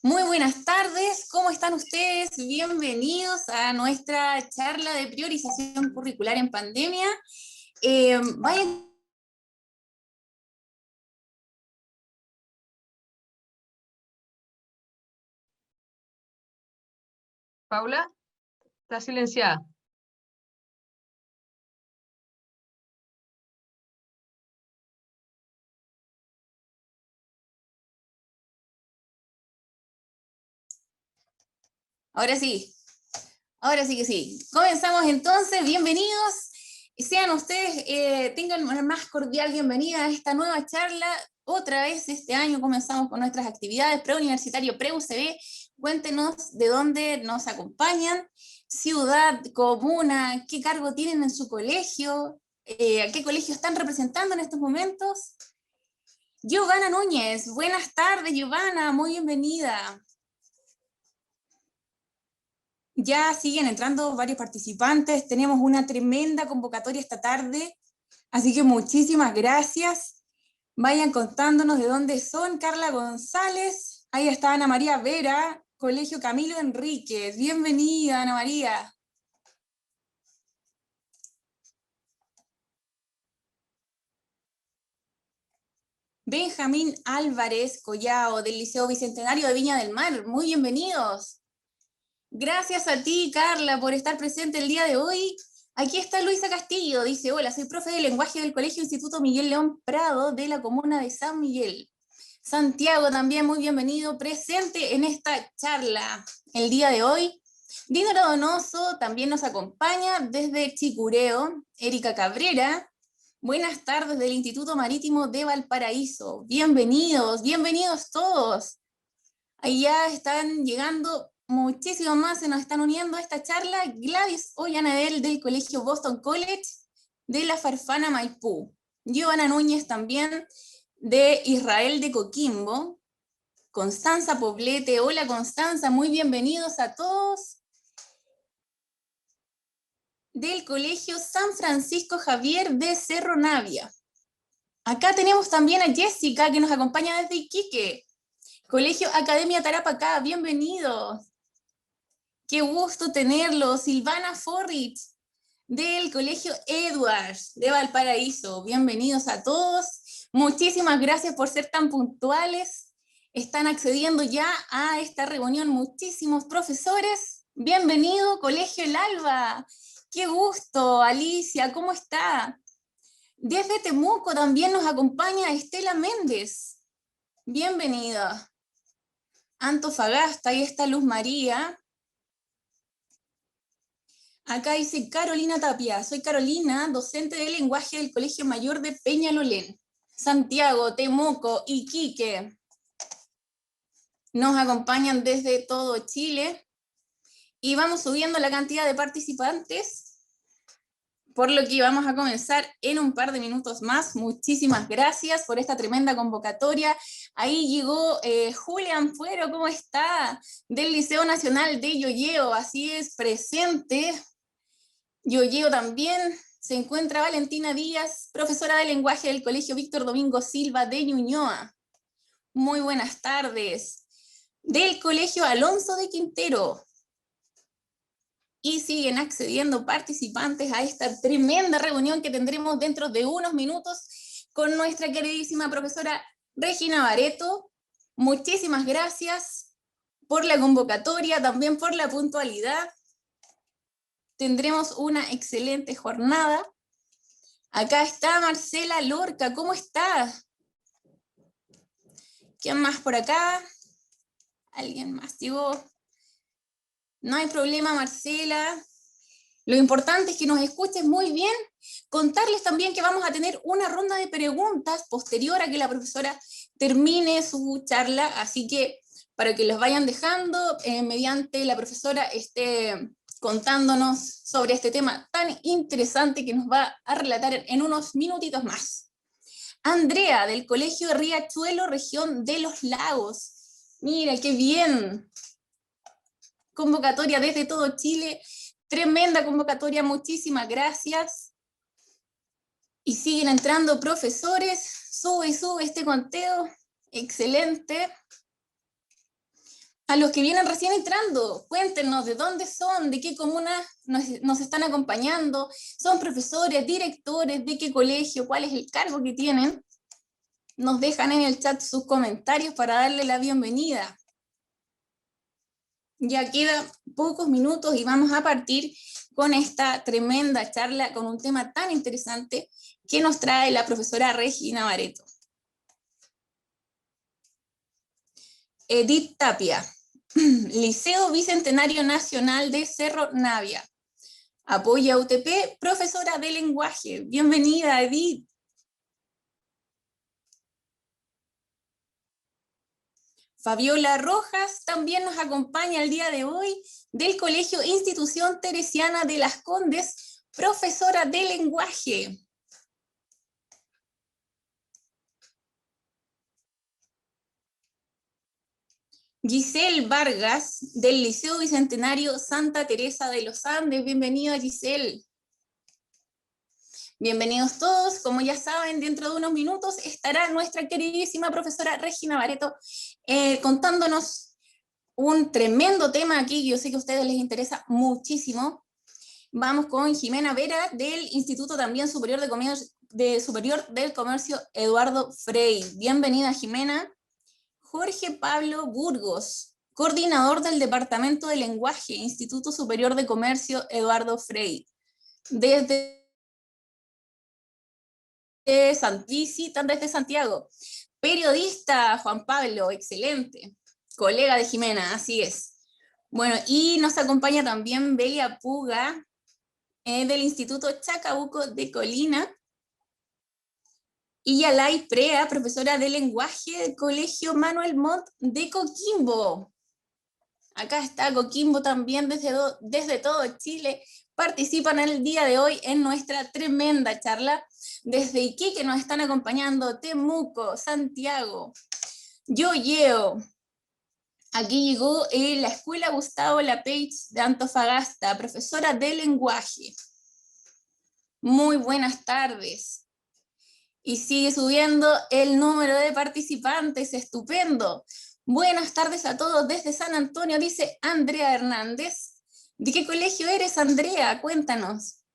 Muy buenas tardes, ¿cómo están ustedes? Bienvenidos a nuestra charla de priorización curricular en pandemia. Vayan. Paula, está silenciada. Ahora sí que sí. Comenzamos entonces, bienvenidos. Sean ustedes, tengan una más cordial bienvenida a esta nueva charla. Otra vez este año comenzamos con nuestras actividades preuniversitario, pre-UCB. Cuéntenos de dónde nos acompañan, ciudad, comuna, qué cargo tienen en su colegio, a qué colegio están representando en estos momentos. Giovanna Núñez, buenas tardes Giovanna, muy bienvenida. Ya siguen entrando varios participantes, tenemos una tremenda convocatoria esta tarde, así que muchísimas gracias. Vayan contándonos de dónde son. Carla González, ahí está Ana María Vera, Colegio Camilo Enríquez. Bienvenida, Ana María. Benjamín Álvarez Collao, del Liceo Bicentenario de Viña del Mar. Muy bienvenidos. Gracias a ti, Carla, por estar presente el día de hoy. Aquí está Luisa Castillo, dice: hola, soy profe de lenguaje del Colegio Instituto Miguel León Prado de la comuna de San Miguel. Santiago también, muy bienvenido, presente en esta charla el día de hoy. Dinora Donoso también nos acompaña desde Chicureo. Erika Cabrera, buenas tardes del Instituto Marítimo de Valparaíso. Bienvenidos, bienvenidos todos. Ahí ya están llegando muchísimos más, se nos están uniendo a esta charla. Gladys Ollanadel del Colegio Boston College de la Farfana Maipú. Giovanna Núñez también de Israel de Coquimbo. Constanza Poblete, hola Constanza, muy bienvenidos a todos. Del Colegio San Francisco Javier de Cerro Navia. Acá tenemos también a Jessica que nos acompaña desde Iquique. Colegio Academia Tarapacá, bienvenidos. Qué gusto tenerlos. Silvana Forrich, del Colegio Edwards de Valparaíso. Bienvenidos a todos. Muchísimas gracias por ser tan puntuales. Están accediendo ya a esta reunión muchísimos profesores. Bienvenido, Colegio El Alba. Qué gusto, Alicia, ¿cómo está? Desde Temuco también nos acompaña Estela Méndez. Bienvenida. Antofagasta, ahí está Luz María. Acá dice Carolina Tapia, soy Carolina, docente de lenguaje del Colegio Mayor de Peñalolén. Santiago, Temuco, Iquique. Nos acompañan desde todo Chile. Y vamos subiendo la cantidad de participantes, por lo que vamos a comenzar en un par de minutos más. Muchísimas gracias por esta tremenda convocatoria. Ahí llegó Julián Fuero, ¿cómo está? Del Liceo Nacional de Yoyeo, así es, presente. Yoyeo también. Se encuentra Valentina Díaz, profesora de lenguaje del Colegio Víctor Domingo Silva de Ñuñoa. Muy buenas tardes. Del Colegio Alonso de Quintero. Y siguen accediendo participantes a esta tremenda reunión que tendremos dentro de unos minutos con nuestra queridísima profesora Regina Bareto. Muchísimas gracias por la convocatoria, también por la puntualidad. Tendremos una excelente jornada. Acá está Marcela Lorca, ¿cómo estás? ¿Quién más por acá? ¿Alguien más llegó? No hay problema, Marcela. Lo importante es que nos escuches muy bien. Contarles también que vamos a tener una ronda de preguntas posterior a que la profesora termine su charla, así que para que los vayan dejando mediante la profesora esté contándonos sobre este tema tan interesante que nos va a relatar en unos minutitos más. Andrea, del Colegio de Riachuelo, región de Los Lagos. Mira, qué bien. Convocatoria desde todo Chile. Tremenda convocatoria, muchísimas gracias. Y siguen entrando profesores, sube y sube este conteo, excelente. A los que vienen recién entrando, cuéntenos de dónde son, de qué comuna nos están acompañando, son profesores, directores, de qué colegio, cuál es el cargo que tienen. Nos dejan en el chat sus comentarios para darle la bienvenida. Ya quedan pocos minutos y vamos a partir con esta tremenda charla con un tema tan interesante que nos trae la profesora Regina Bareto. Edith Tapia, Liceo Bicentenario Nacional de Cerro Navia. Apoya UTP, profesora de lenguaje. Bienvenida, Edith. Fabiola Rojas también nos acompaña el día de hoy del Colegio Institución Teresiana de Las Condes, profesora de lenguaje. Giselle Vargas, del Liceo Bicentenario Santa Teresa de los Andes. Bienvenida, Giselle. Bienvenidos todos. Como ya saben, dentro de unos minutos estará nuestra queridísima profesora Regina Bareto contándonos un tremendo tema aquí. Yo sé que a ustedes les interesa muchísimo. Vamos con Jimena Vera, del Instituto también Superior del Comercio Eduardo Frei. Bienvenida, Jimena. Jorge Pablo Burgos, coordinador del Departamento de Lenguaje, Instituto Superior de Comercio Eduardo Frei. Desde Santiago. Periodista Juan Pablo, excelente. Colega de Jimena, así es. Bueno, y nos acompaña también Belia Puga, del Instituto Chacabuco de Colina. Y Yalay Prea, profesora de lenguaje del Colegio Manuel Montt de Coquimbo. Acá está Coquimbo también desde todo Chile. Participan el día de hoy en nuestra tremenda charla. Desde Iquique nos están acompañando Temuco, Santiago, Yoyeo. Aquí llegó la Escuela Gustavo Lapage de Antofagasta, profesora de lenguaje. Muy buenas tardes. Y sigue subiendo el número de participantes, estupendo. Buenas tardes a todos desde San Antonio, dice Andrea Hernández. ¿De qué colegio eres, Andrea? Cuéntanos.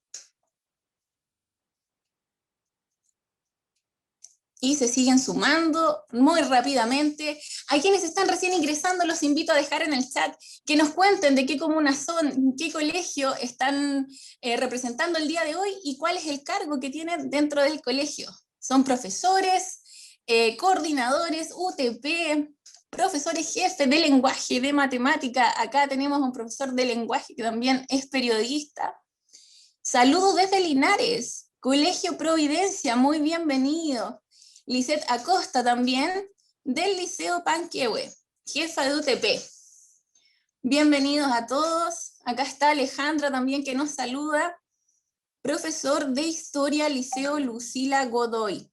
Y se siguen sumando muy rápidamente. A quienes están recién ingresando los invito a dejar en el chat que nos cuenten de qué comunas son, qué colegio están representando el día de hoy y cuál es el cargo que tienen dentro del colegio. Son profesores, coordinadores, UTP, profesores jefes de lenguaje, de matemática. Acá tenemos un profesor de lenguaje que también es periodista. Saludos desde Linares, Colegio Providencia, muy bienvenido. Lisette Acosta también, del Liceo Panquehue, jefa de UTP. Bienvenidos a todos. Acá está Alejandra también que nos saluda. Profesor de Historia, Liceo Lucila Godoy.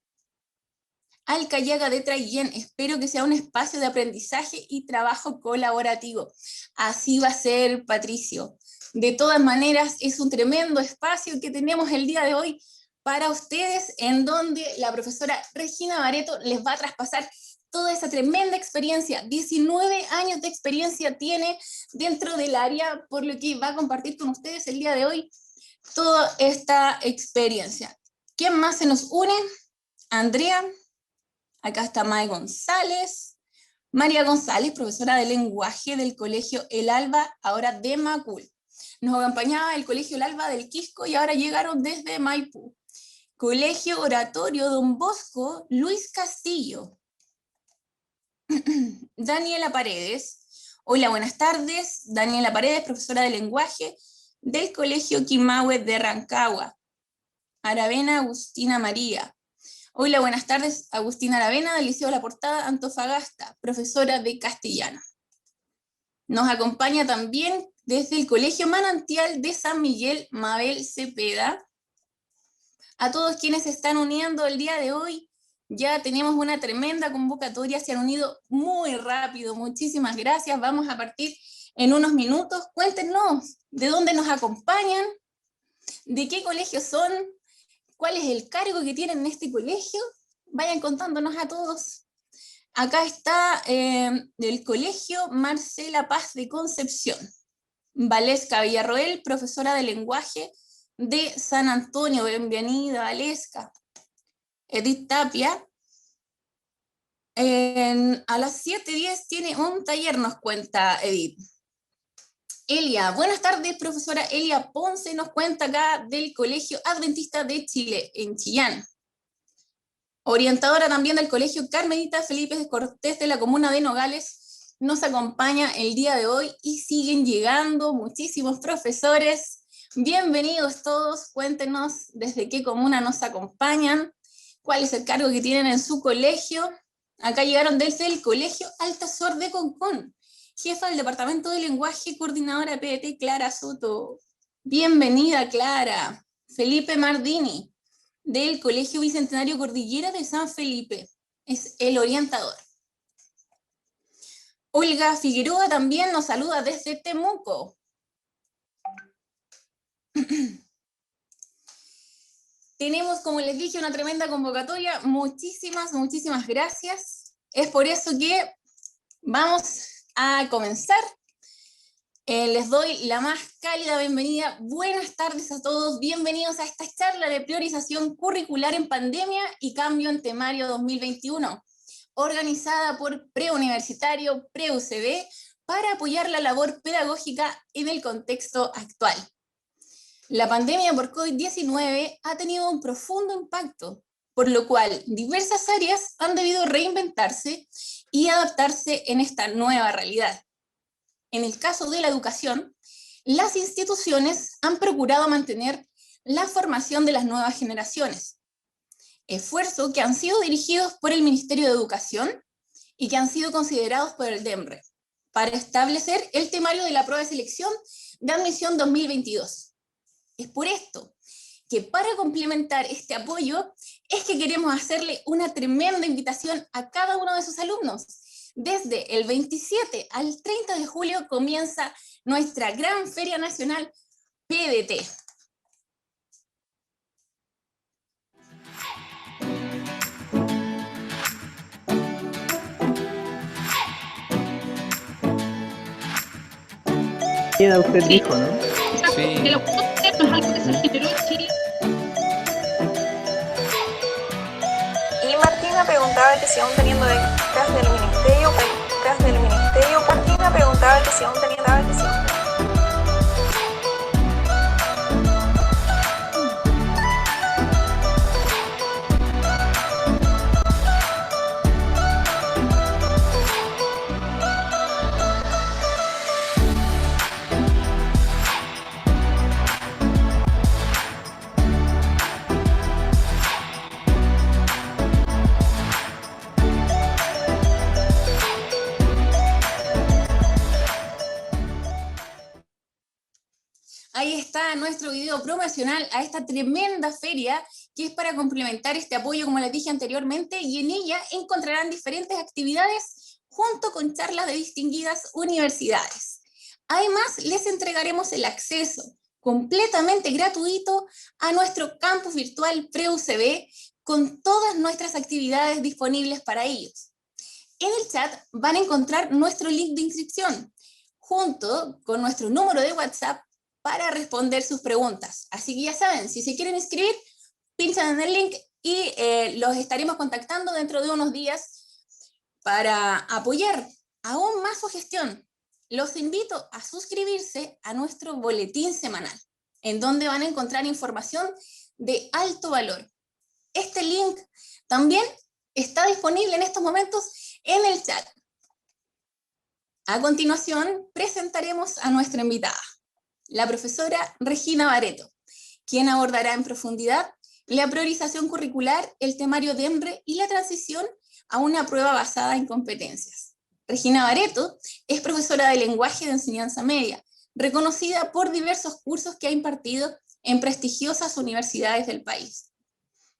Alcayaga de Traillén, espero que sea un espacio de aprendizaje y trabajo colaborativo. Así va a ser, Patricio. De todas maneras, es un tremendo espacio que tenemos el día de hoy para ustedes, en donde la profesora Regina Bareto les va a traspasar toda esa tremenda experiencia. 19 años de experiencia tiene dentro del área, por lo que va a compartir con ustedes el día de hoy toda esta experiencia. ¿Quién más se nos une? Andrea, acá está Mae González, María González, profesora de lenguaje del Colegio El Alba, ahora de Macul. Nos acompañaba el Colegio El Alba del Quisco y ahora llegaron desde Maipú. Colegio Oratorio Don Bosco, Luis Castillo. Daniela Paredes. Hola, buenas tardes. Daniela Paredes, profesora de lenguaje del Colegio Quimahue de Rancagua. Aravena Agustina María. Hola, buenas tardes. Agustina Aravena, del Liceo La Portada, Antofagasta, profesora de castellano. Nos acompaña también desde el Colegio Manantial de San Miguel, Mabel Cepeda. A todos quienes se están uniendo el día de hoy, ya tenemos una tremenda convocatoria, se han unido muy rápido, muchísimas gracias. Vamos a partir en unos minutos. Cuéntenos de dónde nos acompañan, de qué colegio son, ¿Cuál es el cargo que tienen en este colegio? Vayan contándonos a todos. Acá está el colegio Marcela Paz de Concepción. Valesca Villarroel, profesora de lenguaje de San Antonio. Bienvenida, Valesca. Edith Tapia. A las 7:10 tiene un taller, nos cuenta Edith. Elia, buenas tardes, profesora Elia Ponce, nos cuenta acá del Colegio Adventista de Chile, en Chillán. Orientadora también del Colegio Carmelita Felipe de Cortés de la comuna de Nogales, nos acompaña el día de hoy y siguen llegando muchísimos profesores. Bienvenidos todos, cuéntenos desde qué comuna nos acompañan, cuál es el cargo que tienen en su colegio. Acá llegaron desde el Colegio Altazor de Concón. Jefa del Departamento de Lenguaje, coordinadora PDT, Clara Soto. Bienvenida, Clara. Felipe Mardini, del Colegio Bicentenario Cordillera de San Felipe. Es el orientador. Olga Figueroa también nos saluda desde Temuco. Tenemos, como les dije, una tremenda convocatoria. Muchísimas gracias. Es por eso que vamos a comenzar. Les doy la más cálida bienvenida. Buenas tardes a todos. Bienvenidos a esta charla de priorización curricular en pandemia y cambio en temario 2021, organizada por Preuniversitario, PreUCB, para apoyar la labor pedagógica en el contexto actual. La pandemia por COVID-19 ha tenido un profundo impacto, por lo cual diversas áreas han debido reinventarse y adaptarse en esta nueva realidad. En el caso de la educación, las instituciones han procurado mantener la formación de las nuevas generaciones, esfuerzos que han sido dirigidos por el Ministerio de Educación y que han sido considerados por el DEMRE, para establecer el temario de la prueba de selección de admisión 2022. Es por esto que para complementar este apoyo es que queremos hacerle una tremenda invitación a cada uno de sus alumnos. Desde el 27 al 30 de julio comienza nuestra gran Feria Nacional PDT. Usted dijo, ¿no? Sí. Que los puntos es algo que se generó en Chile. Y Martina preguntaba que si aún teniendo becas del ministerio, Martina preguntaba que si aún tenía Ahí está nuestro video promocional a esta tremenda feria que es para complementar este apoyo, como les dije anteriormente, y en ella encontrarán diferentes actividades junto con charlas de distinguidas universidades. Además, les entregaremos el acceso completamente gratuito a nuestro campus virtual PreUCB con todas nuestras actividades disponibles para ellos. En el chat van a encontrar nuestro link de inscripción junto con nuestro número de WhatsApp para responder sus preguntas. Así que ya saben, si se quieren inscribir, pinchan en el link y los estaremos contactando dentro de unos días para apoyar aún más su gestión. Los invito a suscribirse a nuestro boletín semanal, en donde van a encontrar información de alto valor. Este link también está disponible en estos momentos en el chat. A continuación, presentaremos a nuestra invitada, la profesora Regina Barreto, quien abordará en profundidad la priorización curricular, el temario DEMRE y la transición a una prueba basada en competencias. Regina Barreto es profesora de lenguaje de enseñanza media, reconocida por diversos cursos que ha impartido en prestigiosas universidades del país.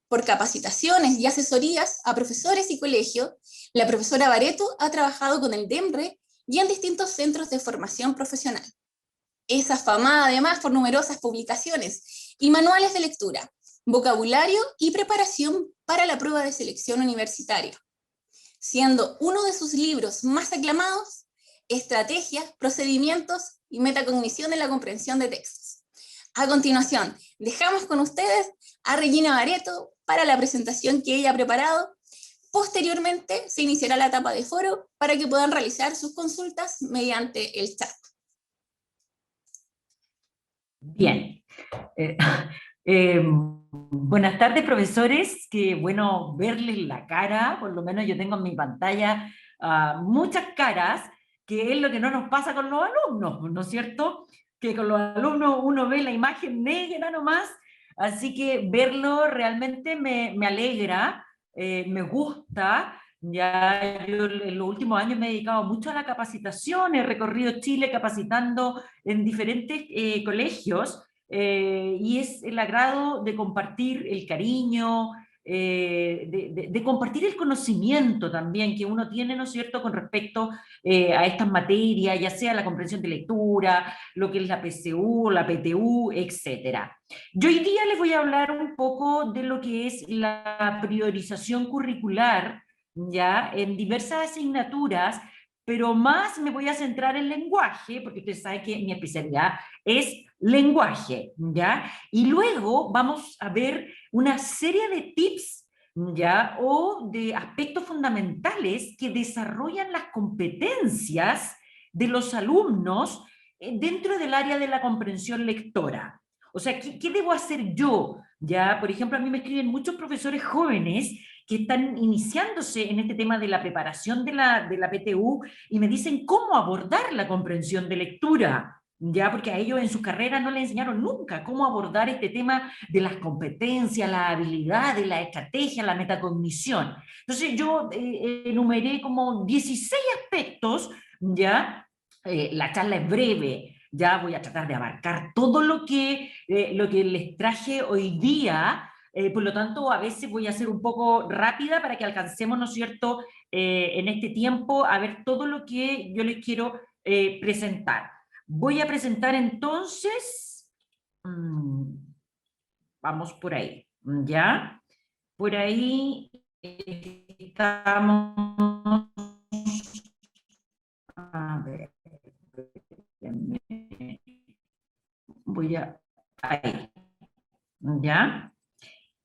Por capacitaciones y asesorías a profesores y colegios, la profesora Barreto ha trabajado con el DEMRE y en distintos centros de formación profesional. Es afamada además por numerosas publicaciones y manuales de lectura, vocabulario y preparación para la prueba de selección universitaria, siendo uno de sus libros más aclamados Estrategias, Procedimientos y Metacognición en la Comprensión de Textos. A continuación, dejamos con ustedes a Regina Bareto para la presentación que ella ha preparado. Posteriormente se iniciará la etapa de foro para que puedan realizar sus consultas mediante el chat. Bien. Buenas tardes, profesores. Qué bueno verles la cara. Por lo menos yo tengo en mi pantalla muchas caras, que es lo que no nos pasa con los alumnos, ¿no es cierto? Que con los alumnos uno ve la imagen negra nomás, así que verlo realmente me alegra, me gusta. Ya yo en los últimos años me he dedicado mucho a la capacitación, he recorrido Chile capacitando en diferentes colegios, y es el agrado de compartir el cariño, de compartir el conocimiento también que uno tiene, ¿no es cierto?, con respecto a estas materias, ya sea la comprensión de lectura, lo que es la PCU, la PTU, etc. Yo hoy día les voy a hablar un poco de lo que es la priorización curricular, ya, en diversas asignaturas, pero más me voy a centrar en lenguaje, porque ustedes saben que mi especialidad es lenguaje, ¿ya? Y luego vamos a ver una serie de tips, ¿ya?, o de aspectos fundamentales que desarrollan las competencias de los alumnos dentro del área de la comprensión lectora. O sea, ¿qué debo hacer yo? Ya, por ejemplo, a mí me escriben muchos profesores jóvenes que están iniciándose en este tema de la preparación de la PTU y me dicen cómo abordar la comprensión de lectura, ya, porque a ellos en sus carreras no les enseñaron nunca cómo abordar este tema de las competencias, las habilidades, la estrategia, la metacognición. Entonces yo enumeré como 16 aspectos, ya, la charla es breve, ya voy a tratar de abarcar todo lo que les traje hoy día. Por lo tanto, a veces voy a ser un poco rápida para que alcancemos, ¿no es cierto?, en este tiempo a ver todo lo que yo les quiero presentar. Voy a presentar entonces, vamos por ahí, ¿ya? Por ahí estamos, a ver, voy a, ahí, ¿ya?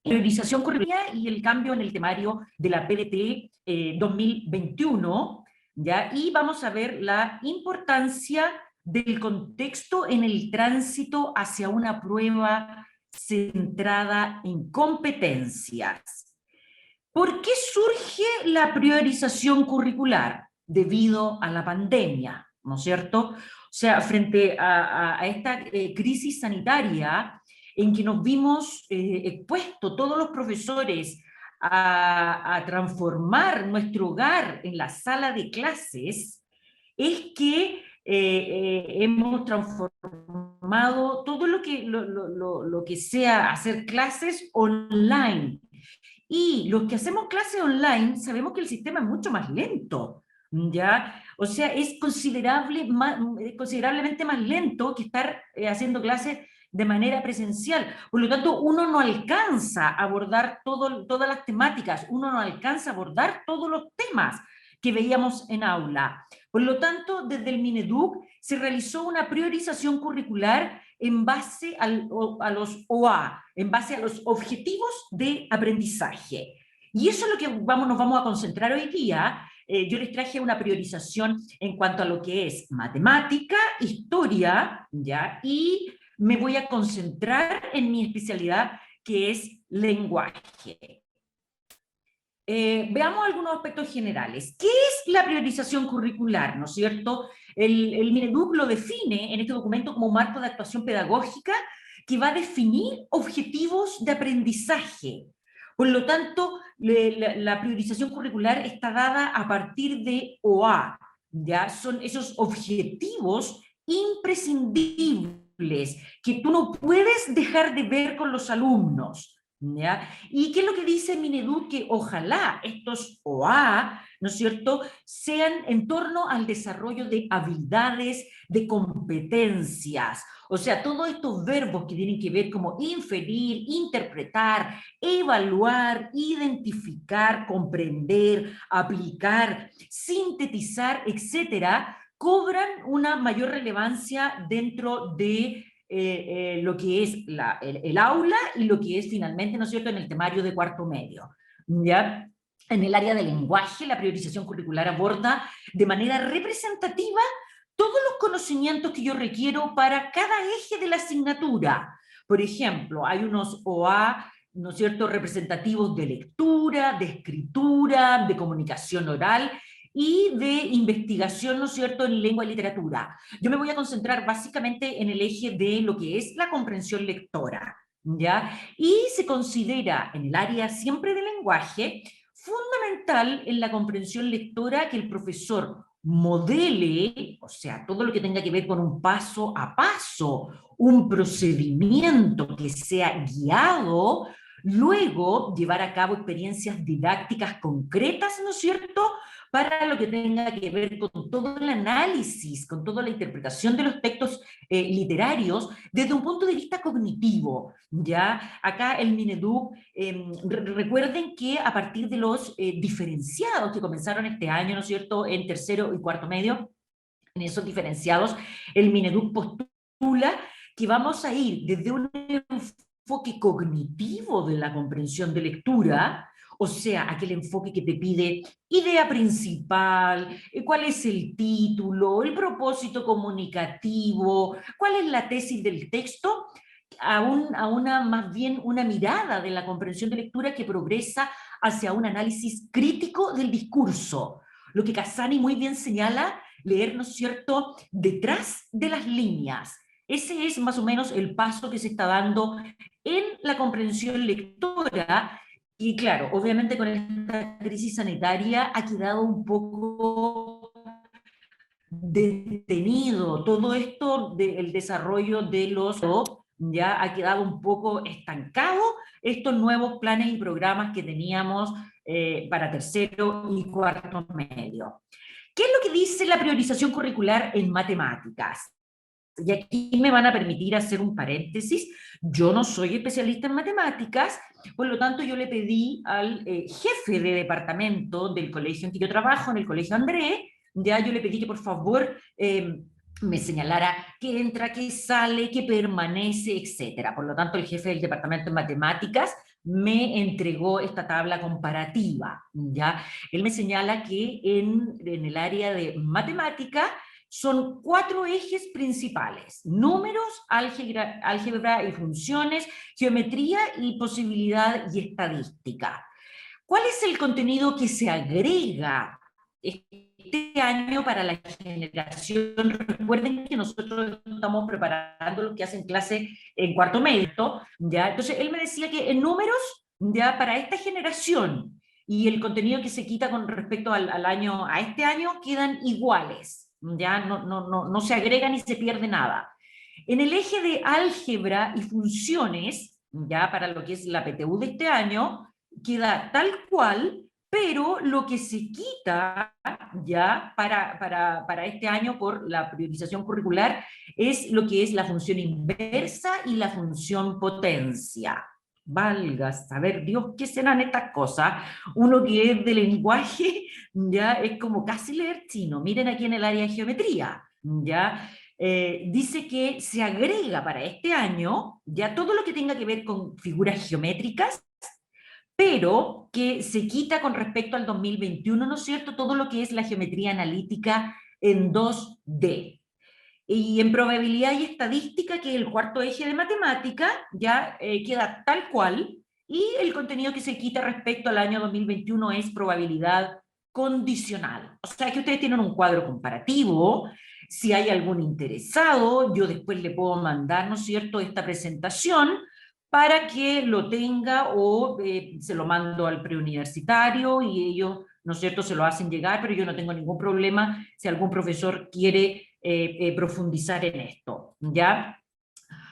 Priorización curricular y el cambio en el temario de la PDT 2021, ¿ya? Y vamos a ver la importancia del contexto en el tránsito hacia una prueba centrada en competencias. ¿Por qué surge la priorización curricular? Debido a la pandemia, ¿no es cierto? O sea, frente a esta crisis sanitaria, en que nos vimos expuestos todos los profesores a transformar nuestro hogar en la sala de clases, es que hemos transformado todo lo que sea hacer clases online. Y los que hacemos clases online sabemos que el sistema es mucho más lento, ¿ya? O sea, es considerablemente más lento que estar haciendo clases de manera presencial. Por lo tanto, uno no alcanza a abordar todas las temáticas, uno no alcanza a abordar todos los temas que veíamos en aula. Por lo tanto, desde el Mineduc se realizó una priorización curricular en base a los OA, en base a los objetivos de aprendizaje. Y eso es lo que nos vamos a concentrar hoy día. Yo les traje una priorización en cuanto a lo que es matemática, historia, ¿ya? Y me voy a concentrar en mi especialidad, que es lenguaje. Veamos algunos aspectos generales. ¿Qué es la priorización curricular? ¿No es cierto? El Mineduc lo define en este documento como un marco de actuación pedagógica que va a definir objetivos de aprendizaje. Por lo tanto, la priorización curricular está dada a partir de OA, ¿ya? Son esos objetivos imprescindibles que tú no puedes dejar de ver con los alumnos, ¿ya? ¿Y qué es lo que dice Mineduc? Que ojalá estos OA, ¿no es cierto?, sean en torno al desarrollo de habilidades, de competencias. O sea, todos estos verbos que tienen que ver como inferir, interpretar, evaluar, identificar, comprender, aplicar, sintetizar, etcétera, cobran una mayor relevancia dentro de lo que es el aula y lo que es finalmente, ¿no es cierto?, en el temario de cuarto medio. ¿Ya? En el área del lenguaje, la priorización curricular aborda de manera representativa todos los conocimientos que yo requiero para cada eje de la asignatura. Por ejemplo, hay unos OA, ¿no es cierto?, representativos de lectura, de escritura, de comunicación oral y de investigación, ¿no es cierto?, en lengua y literatura. Yo me voy a concentrar básicamente en el eje de lo que es la comprensión lectora, ¿ya? Y se considera en el área siempre del lenguaje fundamental en la comprensión lectora que el profesor modele, o sea, todo lo que tenga que ver con un paso a paso, un procedimiento que sea guiado, luego llevar a cabo experiencias didácticas concretas, ¿no es cierto?, para lo que tenga que ver con todo el análisis, con toda la interpretación de los textos literarios desde un punto de vista cognitivo. ¿Ya? Acá el Mineduc, recuerden que a partir de los diferenciados que comenzaron este año, ¿no es cierto?, en tercero y cuarto medio, en esos diferenciados, el Mineduc postula que vamos a ir desde un enfoque cognitivo de la comprensión de lectura, o sea, aquel enfoque que te pide idea principal, cuál es el título, el propósito comunicativo, cuál es la tesis del texto, a una más bien una mirada de la comprensión de lectura que progresa hacia un análisis crítico del discurso. Lo que Casani muy bien señala, leer, ¿no es cierto?, detrás de las líneas. Ese es más o menos el paso que se está dando en la comprensión lectora. Y claro, obviamente con esta crisis sanitaria ha quedado un poco detenido todo esto del desarrollo de los... ya ha quedado un poco estancado estos nuevos planes y programas que teníamos para tercero y cuarto medio. ¿Qué es lo que dice la priorización curricular en matemáticas? Y aquí me van a permitir hacer un paréntesis. Yo no soy especialista en matemáticas, por lo tanto yo le pedí al jefe de departamento del colegio en que yo trabajo, en el Colegio André, ya yo le pedí que por favor me señalara qué entra, qué sale, qué permanece, etc. Por lo tanto el jefe del departamento de matemáticas me entregó esta tabla comparativa, ¿ya? Él me señala que en el área de matemática son 4 ejes principales: números, álgebra y funciones, geometría y posibilidad y estadística. ¿Cuál es el contenido que se agrega este año para la generación? Recuerden que nosotros estamos preparando los que hacen clase en cuarto medio, ¿ya? Entonces él me decía que en números, ya para esta generación y el contenido que se quita con respecto al año, a este año, quedan iguales. Ya no se agrega ni se pierde nada. En el eje de álgebra y funciones, ya para lo que es la PTU de este año, queda tal cual, pero lo que se quita ya para este año por la priorización curricular es lo que es la función inversa y la función potencia. Valga saber Dios qué serán estas cosas. Uno que es de lenguaje ya es como casi leer chino. Miren aquí en el área de geometría, ya dice que se agrega para este año ya todo lo que tenga que ver con figuras geométricas, pero que se quita con respecto al 2021, ¿no es cierto?, todo lo que es la geometría analítica en 2D. Y en probabilidad y estadística, que es el cuarto eje de matemática, ya queda tal cual, y el contenido que se quita respecto al año 2021 es probabilidad condicional. O sea que ustedes tienen un cuadro comparativo. Si hay algún interesado, yo después le puedo mandar, ¿no es cierto?, esta presentación para que lo tenga, o se lo mando al preuniversitario y ellos, ¿no es cierto?, se lo hacen llegar, pero yo no tengo ningún problema si algún profesor quiere profundizar en esto, ¿ya?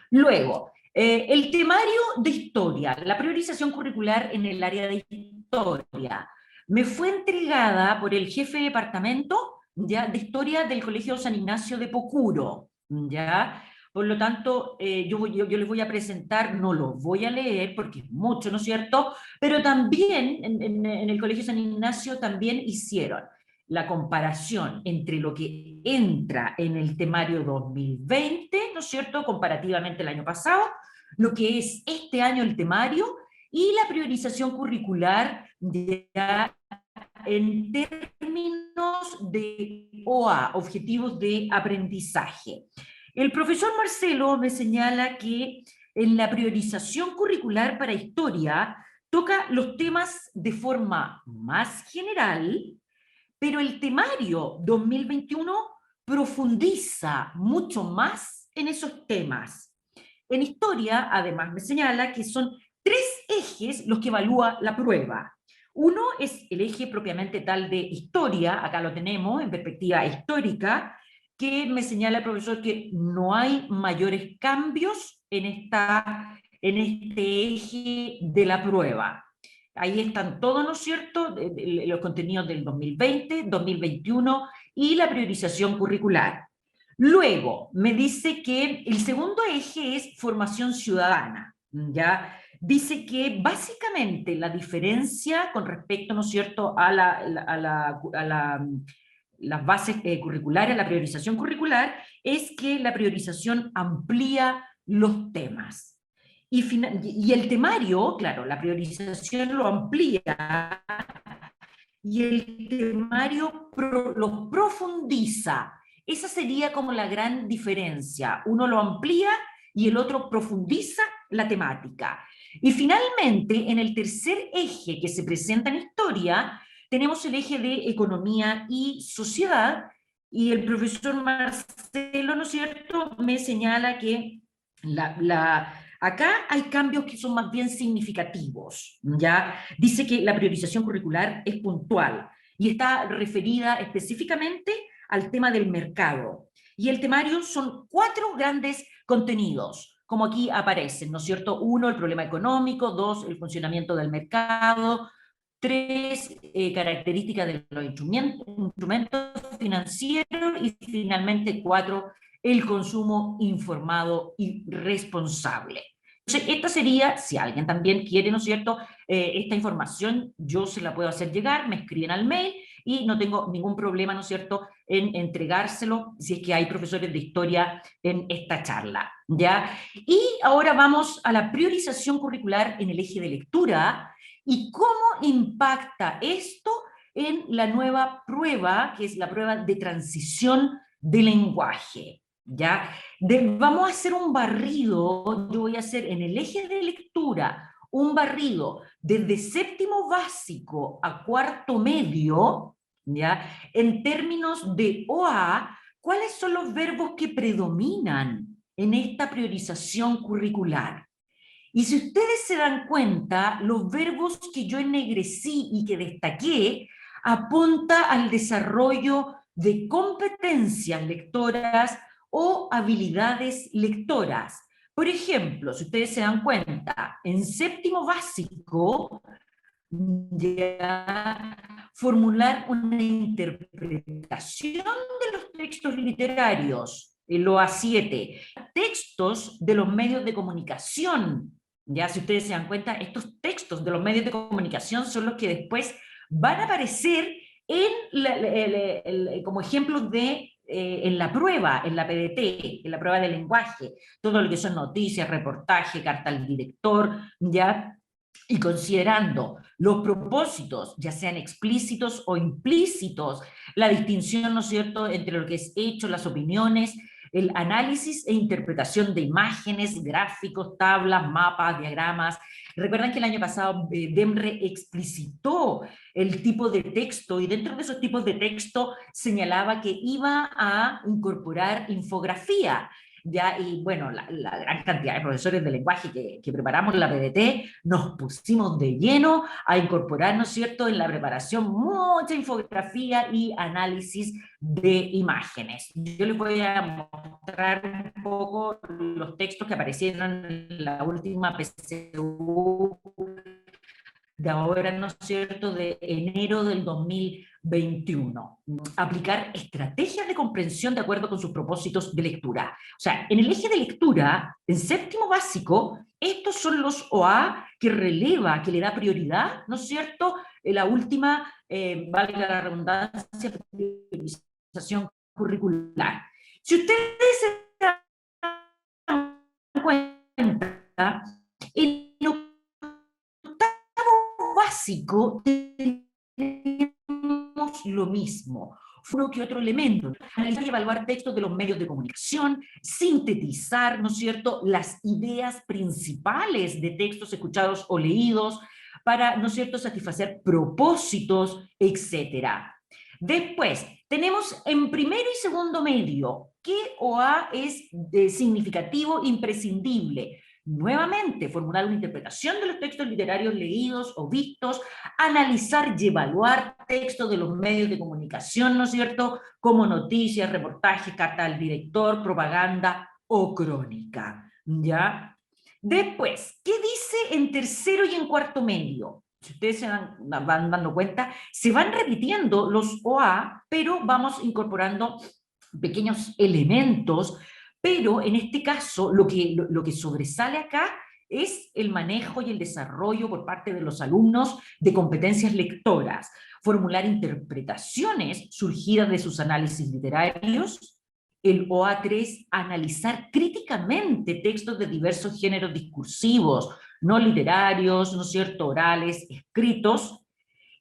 Luego, El temario de historia, la priorización curricular en el área de historia, me fue entregada por el jefe de departamento, ¿ya?, de historia del Colegio San Ignacio de Pocuro, ¿ya? Por lo tanto, yo les voy a presentar, no lo voy a leer porque es mucho, ¿no es cierto? Pero también en el Colegio San Ignacio también hicieron la comparación entre lo que entra en el temario 2020, ¿no es cierto?, comparativamente el año pasado, lo que es este año el temario, y la priorización curricular ya en términos de OA, Objetivos de Aprendizaje. El profesor Marcelo me señala que en la priorización curricular para historia toca los temas de forma más general, pero el temario 2021 profundiza mucho más en esos temas. En historia, además, me señala que son 3 ejes los que evalúa la prueba. Uno es el eje propiamente tal de historia, acá lo tenemos en perspectiva histórica, que me señala el profesor que no hay mayores cambios en este eje de la prueba. Ahí están todos, ¿no es cierto?, los contenidos del 2020, 2021 y la priorización curricular. Luego, me dice que el segundo eje es formación ciudadana, ¿ya? Dice que básicamente la diferencia con respecto, ¿no es cierto?, a las bases curriculares, la priorización curricular, es que la priorización amplía los temas. Y el temario, claro, la priorización lo amplía y el temario lo profundiza. Esa sería como la gran diferencia. Uno lo amplía y el otro profundiza la temática. Y finalmente, en el tercer eje que se presenta en historia, tenemos el eje de economía y sociedad, y el profesor Marcelo, ¿no es cierto?, me señala que acá hay cambios que son más bien significativos, ¿ya? Dice que la priorización curricular es puntual y está referida específicamente al tema del mercado. Y el temario son 4 grandes contenidos, como aquí aparecen, ¿no es cierto? 1, el problema económico; 2, el funcionamiento del mercado; 3, características de los instrumentos financieros; y finalmente 4, el consumo informado y responsable. Entonces, esta sería, si alguien también quiere, ¿no es cierto?, esta información, yo se la puedo hacer llegar, me escriben al mail y no tengo ningún problema, ¿no es cierto?, en entregárselo si es que hay profesores de historia en esta charla, ¿ya? Y ahora vamos a la priorización curricular en el eje de lectura y cómo impacta esto en la nueva prueba, que es la prueba de transición de lenguaje. ¿Ya? Vamos a hacer un barrido, yo voy a hacer en el eje de lectura un barrido desde 7º básico a 4º medio, ¿ya?, en términos de OA, ¿cuáles son los verbos que predominan en esta priorización curricular? Y si ustedes se dan cuenta, los verbos que yo ennegrecí y que destaqué apunta al desarrollo de competencias lectoras o habilidades lectoras. Por ejemplo, si ustedes se dan cuenta, en 7º básico, ya formular una interpretación de los textos literarios, el OA7, textos de los medios de comunicación. Ya, si ustedes se dan cuenta, estos textos de los medios de comunicación son los que después van a aparecer como ejemplos en la prueba, en la PDT, en la prueba de lenguaje, todo lo que son noticias, reportaje, carta al director, ¿ya? Y considerando los propósitos, ya sean explícitos o implícitos, la distinción, ¿no es cierto?, entre lo que es hecho, las opiniones, el análisis e interpretación de imágenes, gráficos, tablas, mapas, diagramas. Recuerdan que el año pasado DEMRE explicitó el tipo de texto y dentro de esos tipos de texto señalaba que iba a incorporar infografía. ya, y bueno, la gran cantidad de profesores de lenguaje que preparamos la PDT, nos pusimos de lleno a incorporar, ¿no es cierto?, en la preparación mucha infografía y análisis de imágenes. Yo les voy a mostrar un poco los textos que aparecieron en la última PCU de ahora, ¿no es cierto?, de enero del 2021. Aplicar estrategias de comprensión de acuerdo con sus propósitos de lectura. O sea, en el eje de lectura, en séptimo básico, estos son los OA que releva, que le da prioridad, ¿no es cierto?, en la última, valga la redundancia, priorización curricular. Si ustedes se dan cuenta, en básico tenemos lo mismo, uno que otro elemento, analizar y evaluar textos de los medios de comunicación, sintetizar, ¿no es cierto?, las ideas principales de textos escuchados o leídos para, ¿no es cierto?, satisfacer propósitos, etcétera. Después, tenemos en primero y segundo medio, ¿qué OA es significativo, imprescindible? Nuevamente, formular una interpretación de los textos literarios leídos o vistos, analizar y evaluar textos de los medios de comunicación, ¿no es cierto?, como noticias, reportajes, carta al director, propaganda o crónica, ¿ya? Después, ¿qué dice en tercero y en cuarto medio? Si ustedes se van dando cuenta, se van repitiendo los OA, pero vamos incorporando pequeños elementos. Pero en este caso, lo que sobresale acá es el manejo y el desarrollo por parte de los alumnos de competencias lectoras, formular interpretaciones surgidas de sus análisis literarios, el OA3, analizar críticamente textos de diversos géneros discursivos, no literarios, ¿no es cierto?, orales, escritos.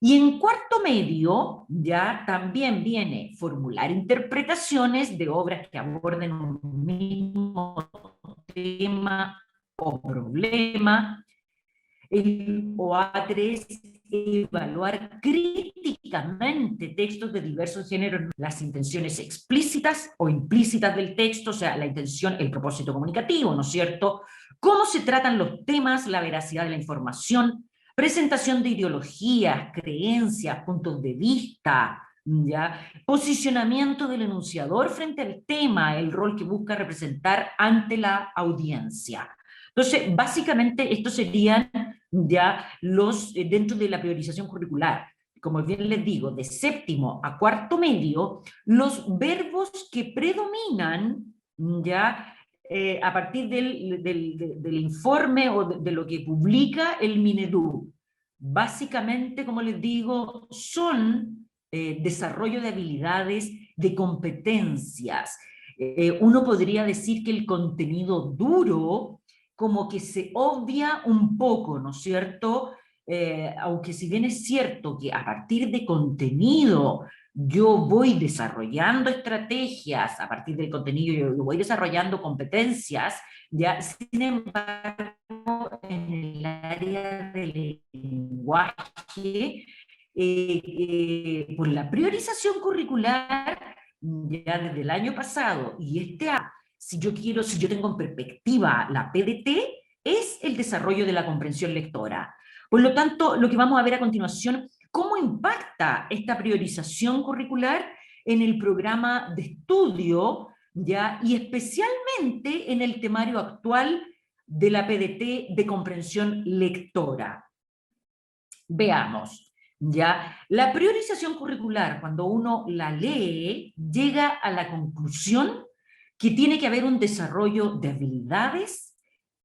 Y en cuarto medio, ya también viene formular interpretaciones de obras que aborden un mismo tema o problema. El OA3, evaluar críticamente textos de diversos géneros, las intenciones explícitas o implícitas del texto, o sea, la intención, el propósito comunicativo, ¿no es cierto? Cómo se tratan los temas, la veracidad de la información, presentación de ideologías, creencias, puntos de vista, ¿ya? Posicionamiento del enunciador frente al tema, el rol que busca representar ante la audiencia. Entonces, básicamente, estos serían ya los, dentro de la priorización curricular, como bien les digo, de séptimo a cuarto medio, los verbos que predominan, ya, a partir del informe o de lo que publica el Minedu. Básicamente, como les digo, son desarrollo de habilidades, de competencias. Uno podría decir que el contenido duro como que se obvia un poco, ¿no es cierto? Aunque si bien es cierto que a partir de contenido yo voy desarrollando estrategias, a partir del contenido yo voy desarrollando competencias, ya, sin embargo, en el área del lenguaje, por la priorización curricular, ya desde el año pasado y este año, si yo tengo en perspectiva la PDT, es el desarrollo de la comprensión lectora. Por lo tanto, lo que vamos a ver a continuación, cómo impacta esta priorización curricular en el programa de estudio, ¿ya? Y especialmente en el temario actual de la PDT de comprensión lectora. Veamos, ¿ya? La priorización curricular, cuando uno la lee, llega a la conclusión que tiene que haber un desarrollo de habilidades,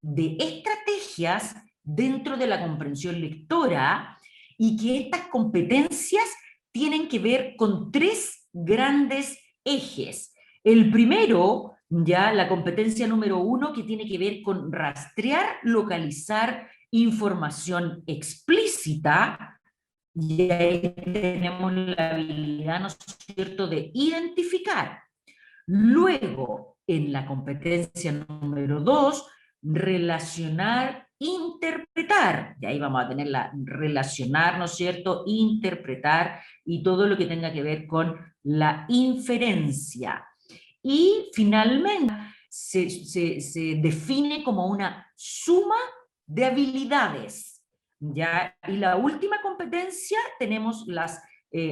de estrategias dentro de la comprensión lectora y que estas competencias tienen que ver con tres grandes ejes. El primero, ya la competencia número 1, que tiene que ver con rastrear, localizar información explícita, y ahí tenemos la habilidad, ¿no es cierto?, de identificar. Luego, en la competencia número 2, relacionar, interpretar. Y ahí vamos a tener la relacionar, ¿no es cierto?, interpretar y todo lo que tenga que ver con la inferencia. Y finalmente, se define como una suma de habilidades, ¿ya? Y la última competencia tenemos las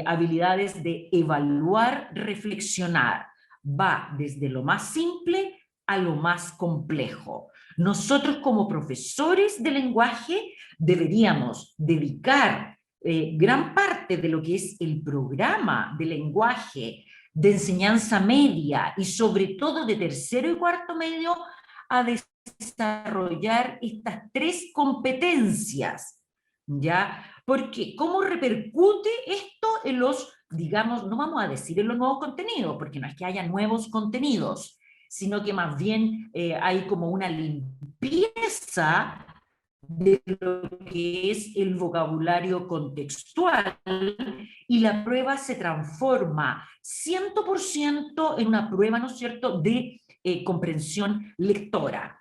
habilidades de evaluar, reflexionar. Va desde lo más simple a lo más complejo. Nosotros como profesores de lenguaje deberíamos dedicar gran parte de lo que es el programa de lenguaje de enseñanza media y sobre todo de tercero y cuarto medio a desarrollar estas 3 competencias, ¿ya? Porque ¿cómo repercute esto en los, digamos, no vamos a decir en los nuevos contenidos, porque no es que haya nuevos contenidos, sino que más bien hay como una limpieza de lo que es el vocabulario contextual y la prueba se transforma 100% en una prueba, ¿no es cierto?, de comprensión lectora.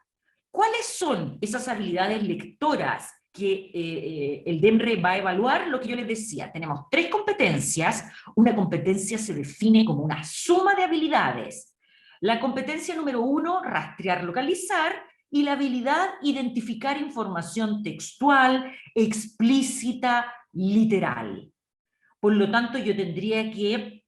¿Cuáles son esas habilidades lectoras que el DEMRE va a evaluar? Lo que yo les decía, tenemos 3 competencias. Una competencia se define como una suma de habilidades. La competencia número 1, rastrear, localizar, y la habilidad identificar información textual, explícita, literal. Por lo tanto, yo tendría que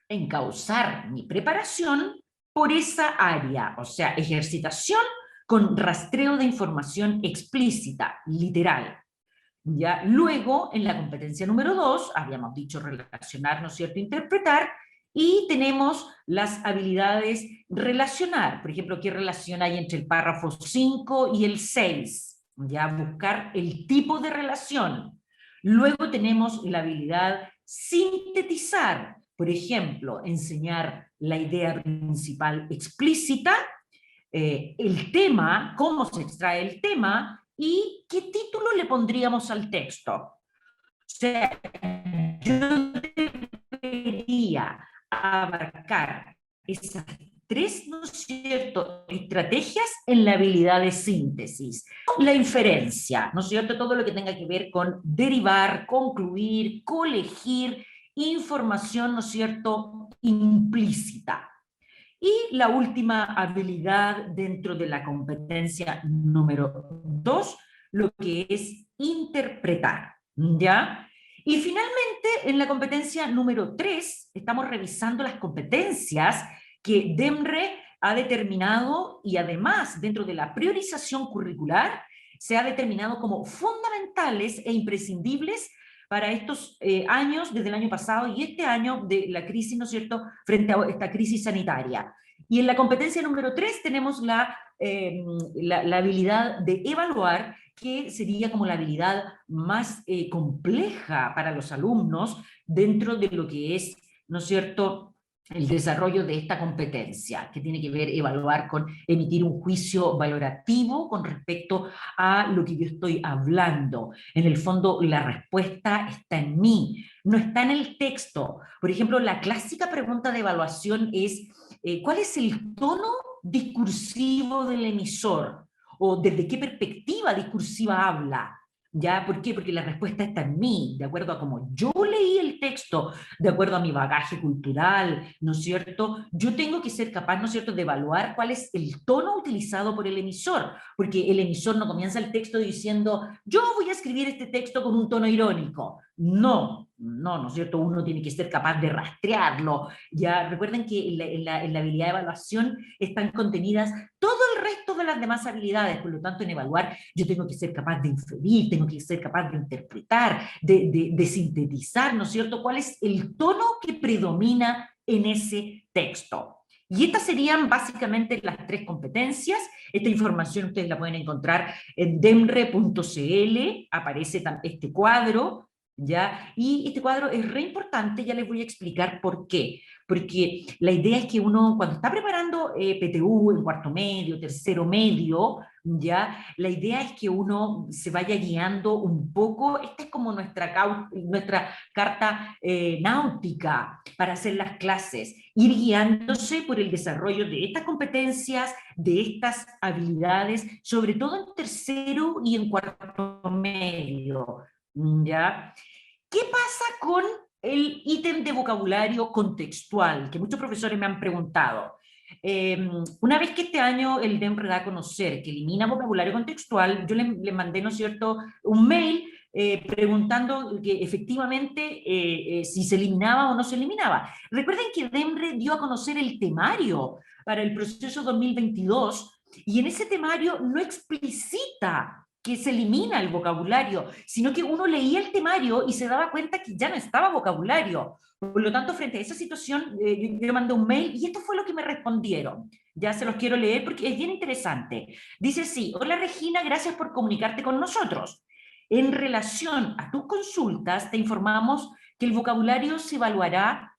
encauzar mi preparación por esa área, o sea, ejercitación con rastreo de información explícita, literal. ¿Ya? Luego, en la competencia número 2, habíamos dicho relacionar, ¿no es cierto?, interpretar, y tenemos las habilidades relacionar, por ejemplo, ¿qué relación hay entre el párrafo 5 y el 6? Ya, buscar el tipo de relación. Luego tenemos la habilidad sintetizar, por ejemplo, enseñar la idea principal explícita, el tema, cómo se extrae el tema, y qué título le pondríamos al texto. O sea, yo debería abarcar esas 3, ¿no es cierto?, estrategias en la habilidad de síntesis. La inferencia, ¿no es cierto?, todo lo que tenga que ver con derivar, concluir, colegir información, ¿no es cierto?, implícita. Y la última habilidad dentro de la competencia número 2, lo que es interpretar, ¿ya? Y finalmente, en la competencia número 3, estamos revisando las competencias que DEMRE ha determinado y además, dentro de la priorización curricular, se ha determinado como fundamentales e imprescindibles para estos años, desde el año pasado y este año de la crisis, ¿no es cierto?, frente a esta crisis sanitaria. Y en la competencia número 3 tenemos la habilidad de evaluar, que sería como la habilidad más compleja para los alumnos dentro de lo que es, ¿no es cierto?, el desarrollo de esta competencia, que tiene que ver, evaluar con emitir un juicio valorativo con respecto a lo que yo estoy hablando. En el fondo, la respuesta está en mí, no está en el texto. Por ejemplo, la clásica pregunta de evaluación es, ¿cuál es el tono discursivo del emisor? ¿O desde qué perspectiva discursiva habla? ¿Ya? ¿Por qué? Porque la respuesta está en mí, de acuerdo a cómo yo leí el texto, de acuerdo a mi bagaje cultural, ¿no es cierto? Yo tengo que ser capaz, ¿no es cierto?, de evaluar cuál es el tono utilizado por el emisor, porque el emisor no comienza el texto diciendo, yo voy a escribir este texto con un tono irónico. No, ¿no es cierto? Uno tiene que ser capaz de rastrearlo. Ya recuerden que en la habilidad de evaluación están contenidas todo el resto de las demás habilidades, por lo tanto en evaluar yo tengo que ser capaz de inferir, tengo que ser capaz de interpretar, de sintetizar, ¿no es cierto?, cuál es el tono que predomina en ese texto. Y estas serían básicamente las 3 competencias. Esta información ustedes la pueden encontrar en demre.cl, aparece este cuadro, ¿ya? Y este cuadro es re importante, ya les voy a explicar por qué. Porque la idea es que uno, cuando está preparando PTU en cuarto medio, tercero medio, ¿ya?, la idea es que uno se vaya guiando un poco. Esta es como nuestra carta náutica para hacer las clases, ir guiándose por el desarrollo de estas competencias, de estas habilidades, sobre todo en tercero y en cuarto medio, ¿ya? ¿Qué pasa con el ítem de vocabulario contextual? Que muchos profesores me han preguntado. Una vez que este año el DEMRE da a conocer que elimina vocabulario contextual, yo le mandé, ¿no es cierto?, un mail preguntando que efectivamente si se eliminaba o no se eliminaba. Recuerden que DEMRE dio a conocer el temario para el proceso 2022 y en ese temario no explicita que se elimina el vocabulario, sino que uno leía el temario y se daba cuenta que ya no estaba vocabulario. Por lo tanto, frente a esa situación, yo mandé un mail y esto fue lo que me respondieron. Ya se los quiero leer porque es bien interesante. Dice así: hola Regina, gracias por comunicarte con nosotros. En relación a tus consultas, te informamos que el vocabulario se evaluará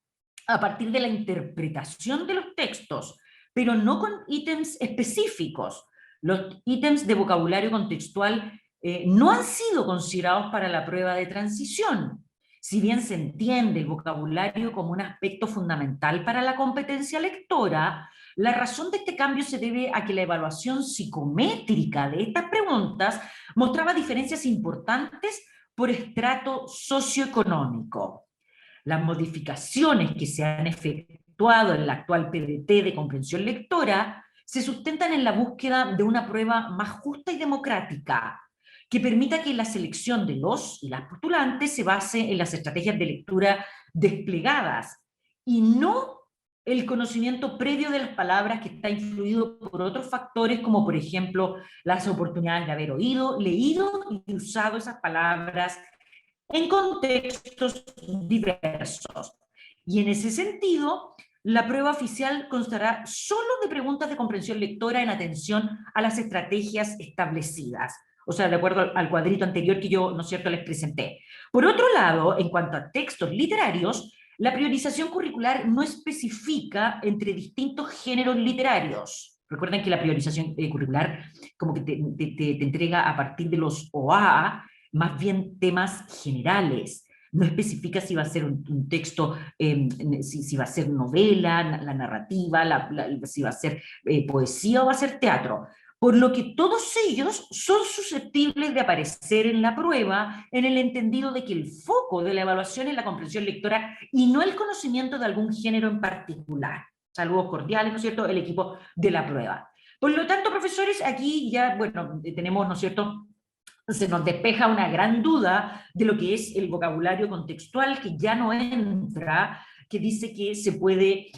a partir de la interpretación de los textos, pero no con ítems específicos. Los ítems de vocabulario contextual no han sido considerados para la prueba de transición. Si bien se entiende el vocabulario como un aspecto fundamental para la competencia lectora, la razón de este cambio se debe a que la evaluación psicométrica de estas preguntas mostraba diferencias importantes por estrato socioeconómico. Las modificaciones que se han efectuado en la actual PDT de comprensión lectora se sustentan en la búsqueda de una prueba más justa y democrática, que permita que la selección de los y las postulantes se base en las estrategias de lectura desplegadas y no el conocimiento previo de las palabras que está influido por otros factores, como por ejemplo las oportunidades de haber oído, leído y usado esas palabras en contextos diversos. Y en ese sentido, la prueba oficial constará solo de preguntas de comprensión lectora en atención a las estrategias establecidas. O sea, de acuerdo al cuadrito anterior que yo, ¿no es cierto?, les presenté. Por otro lado, en cuanto a textos literarios, la priorización curricular no especifica entre distintos géneros literarios. Recuerden que la priorización curricular como que te entrega a partir de los OA, más bien temas generales. No especifica si va a ser un texto, si va a ser novela, la narrativa, si va a ser poesía o va a ser teatro. Por lo que todos ellos son susceptibles de aparecer en la prueba en el entendido de que el foco de la evaluación es la comprensión lectora y no el conocimiento de algún género en particular. Saludos cordiales, ¿no es cierto?, el equipo de la prueba. Por lo tanto, profesores, aquí ya, bueno, tenemos, ¿no es cierto?, se nos despeja una gran duda de lo que es el vocabulario contextual, que ya no entra, que dice que se puede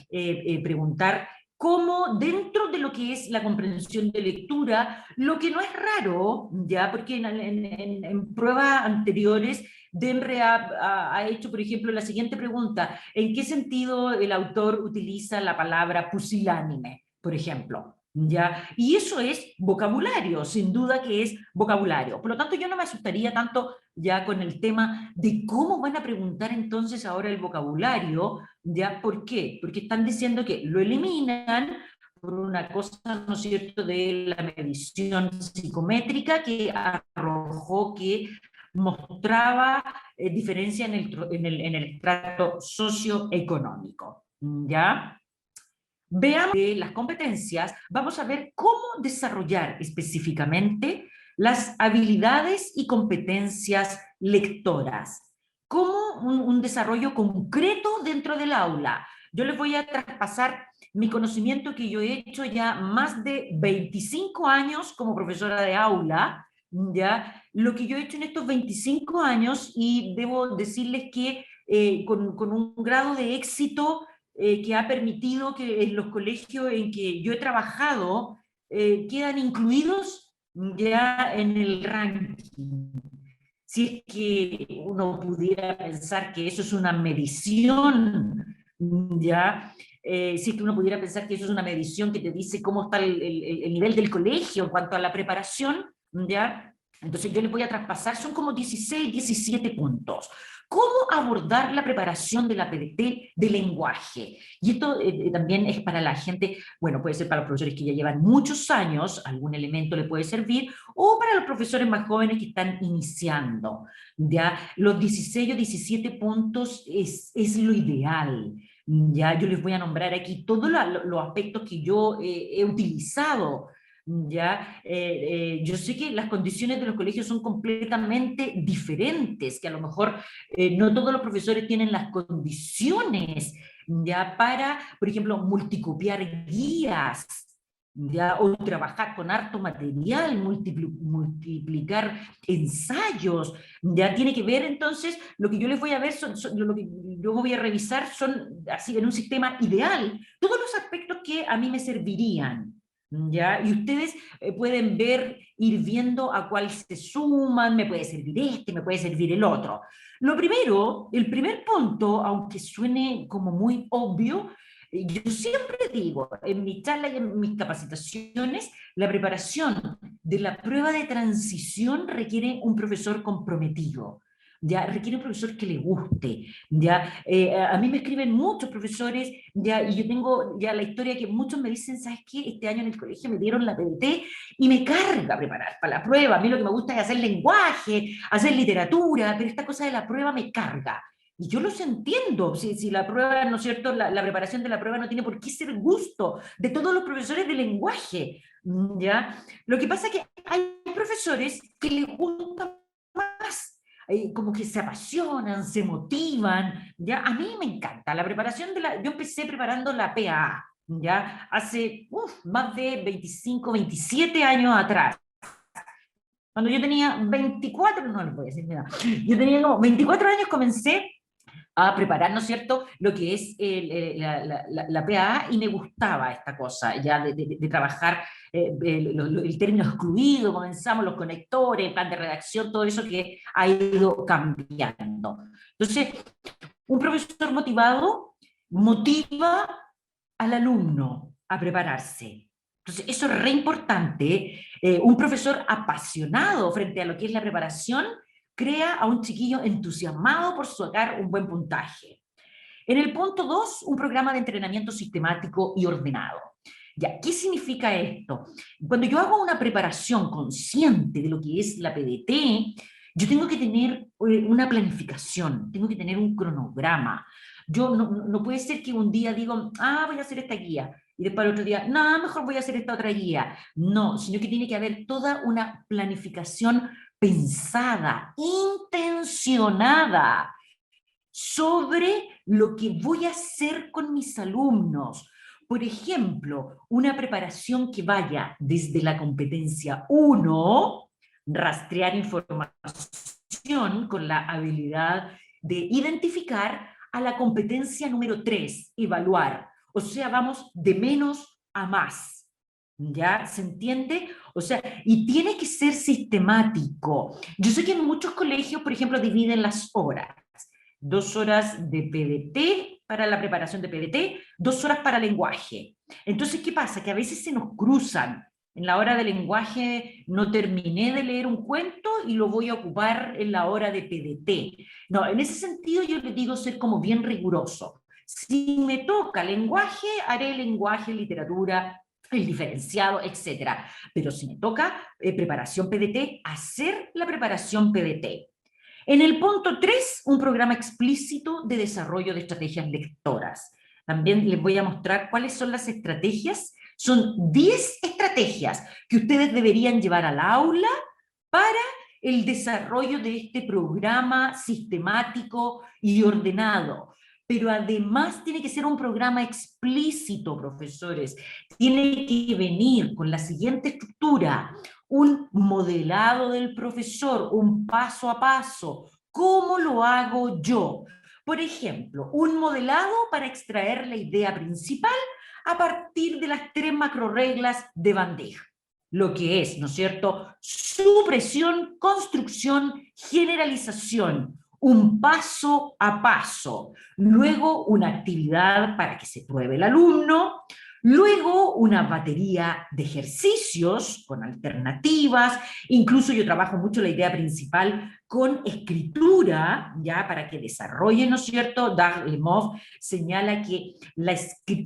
preguntar cómo dentro de lo que es la comprensión de lectura, lo que no es raro, ya, porque en pruebas anteriores DEMRE ha hecho, por ejemplo, la siguiente pregunta: ¿en qué sentido el autor utiliza la palabra pusilánime, por ejemplo? ¿Ya? Y eso es vocabulario, sin duda que es vocabulario. Por lo tanto, yo no me asustaría tanto ya con el tema de cómo van a preguntar entonces ahora el vocabulario, ¿ya? ¿Por qué? Porque están diciendo que lo eliminan por una cosa, ¿no es cierto?, de la medición psicométrica que arrojó que mostraba diferencia en el estrato socioeconómico, ¿ya? Veamos las competencias, vamos a ver cómo desarrollar específicamente las habilidades y competencias lectoras, como un desarrollo concreto dentro del aula. Yo les voy a traspasar mi conocimiento que yo he hecho ya más de 25 años como profesora de aula, ¿ya? Lo que yo he hecho en estos 25 años, y debo decirles que con un grado de éxito que ha permitido que en los colegios en que yo he trabajado quedan incluidos ya en el ranking. Si es que uno pudiera pensar que eso es una medición, ya, si es que uno pudiera pensar que eso es una medición que te dice cómo está el nivel del colegio en cuanto a la preparación, ya, entonces yo les voy a traspasar, son como 16, 17 puntos. ¿Cómo abordar la preparación de la PDT de lenguaje? Y esto también es para la gente, bueno, puede ser para los profesores que ya llevan muchos años, algún elemento le puede servir, o para los profesores más jóvenes que están iniciando. ¿Ya? Los 16 o 17 puntos es lo ideal. ¿Ya? Yo les voy a nombrar aquí todos los aspectos que yo he utilizado. ¿Ya? Yo sé que las condiciones de los colegios son completamente diferentes, que a lo mejor no todos los profesores tienen las condiciones ya para, por ejemplo, multicopiar guías, ya, o trabajar con harto material, multiplicar ensayos, ya tiene que ver entonces, lo que yo les voy a ver, lo que yo voy a revisar son, así en un sistema ideal, todos los aspectos que a mí me servirían, ¿ya? Y ustedes pueden ir viendo a cuál se suman, me puede servir este, me puede servir el otro. Lo primero, el primer punto, aunque suene como muy obvio, yo siempre digo, en mi charla y en mis capacitaciones, la preparación de la prueba de transición requiere un profesor comprometido, ya requiere un profesor que le guste, ya a mí me escriben muchos profesores, ya, y yo tengo ya la historia que muchos me dicen, ¿sabes qué? Este año en el colegio me dieron la PDT y me carga preparar para la prueba, a mí lo que me gusta es hacer lenguaje, hacer literatura, pero esta cosa de la prueba me carga. Y yo los entiendo, si la prueba, ¿no es cierto?, la preparación de la prueba no tiene por qué ser gusto de todos los profesores de lenguaje, ¿ya? Lo que pasa es que hay profesores que les gusta más, como que se apasionan, se motivan, ¿ya? A mí me encanta la preparación yo empecé preparando la PAA, ¿ya? Hace más de 25, 27 años atrás. Cuando yo tenía 24, no les voy a decir nada, yo tenía como 24 años, comencé a preparar, ¿no es cierto?, lo que es la PAA, y me gustaba esta cosa, ya de trabajar el término excluido, comenzamos los conectores, plan de redacción, todo eso que ha ido cambiando. Entonces, un profesor motivado motiva al alumno a prepararse. Entonces, eso es re importante. Un profesor apasionado frente a lo que es la preparación crea a un chiquillo entusiasmado por sacar un buen puntaje. En el punto 2, un programa de entrenamiento sistemático y ordenado. Ya, ¿qué significa esto? Cuando yo hago una preparación consciente de lo que es la PDT, yo tengo que tener una planificación, tengo que tener un cronograma. Yo no puede ser que un día digo, voy a hacer esta guía, y después el otro día, no, mejor voy a hacer esta otra guía. No, sino que tiene que haber toda una planificación pensada, intencionada, sobre lo que voy a hacer con mis alumnos. Por ejemplo, una preparación que vaya desde la competencia 1, rastrear información con la habilidad de identificar, a la competencia número 3, evaluar. O sea, vamos de menos a más. ¿Ya? ¿Se entiende? O sea, y tiene que ser sistemático. Yo sé que en muchos colegios, por ejemplo, dividen las horas. 2 horas de PDT para la preparación de PDT, 2 horas para lenguaje. Entonces, ¿qué pasa? Que a veces se nos cruzan. En la hora de lenguaje no terminé de leer un cuento y lo voy a ocupar en la hora de PDT. No, en ese sentido yo les digo ser como bien riguroso. Si me toca lenguaje, haré lenguaje, literatura, el diferenciado, etc. Pero si me toca preparación PDT, hacer la preparación PDT. En el punto 3, un programa explícito de desarrollo de estrategias lectoras. También les voy a mostrar cuáles son las estrategias. Son 10 estrategias que ustedes deberían llevar al aula para el desarrollo de este programa sistemático y ordenado. Pero además tiene que ser un programa explícito, profesores. Tiene que venir con la siguiente estructura: un modelado del profesor, un paso a paso. ¿Cómo lo hago yo? Por ejemplo, un modelado para extraer la idea principal a partir de las 3 macroreglas de bandeja. Lo que es, ¿no es cierto?, supresión, construcción, generalización. Un paso a paso, luego una actividad para que se pruebe el alumno, luego una batería de ejercicios con alternativas, incluso yo trabajo mucho la idea principal con escritura, ya para que desarrolle, ¿no es cierto? Darlemov señala que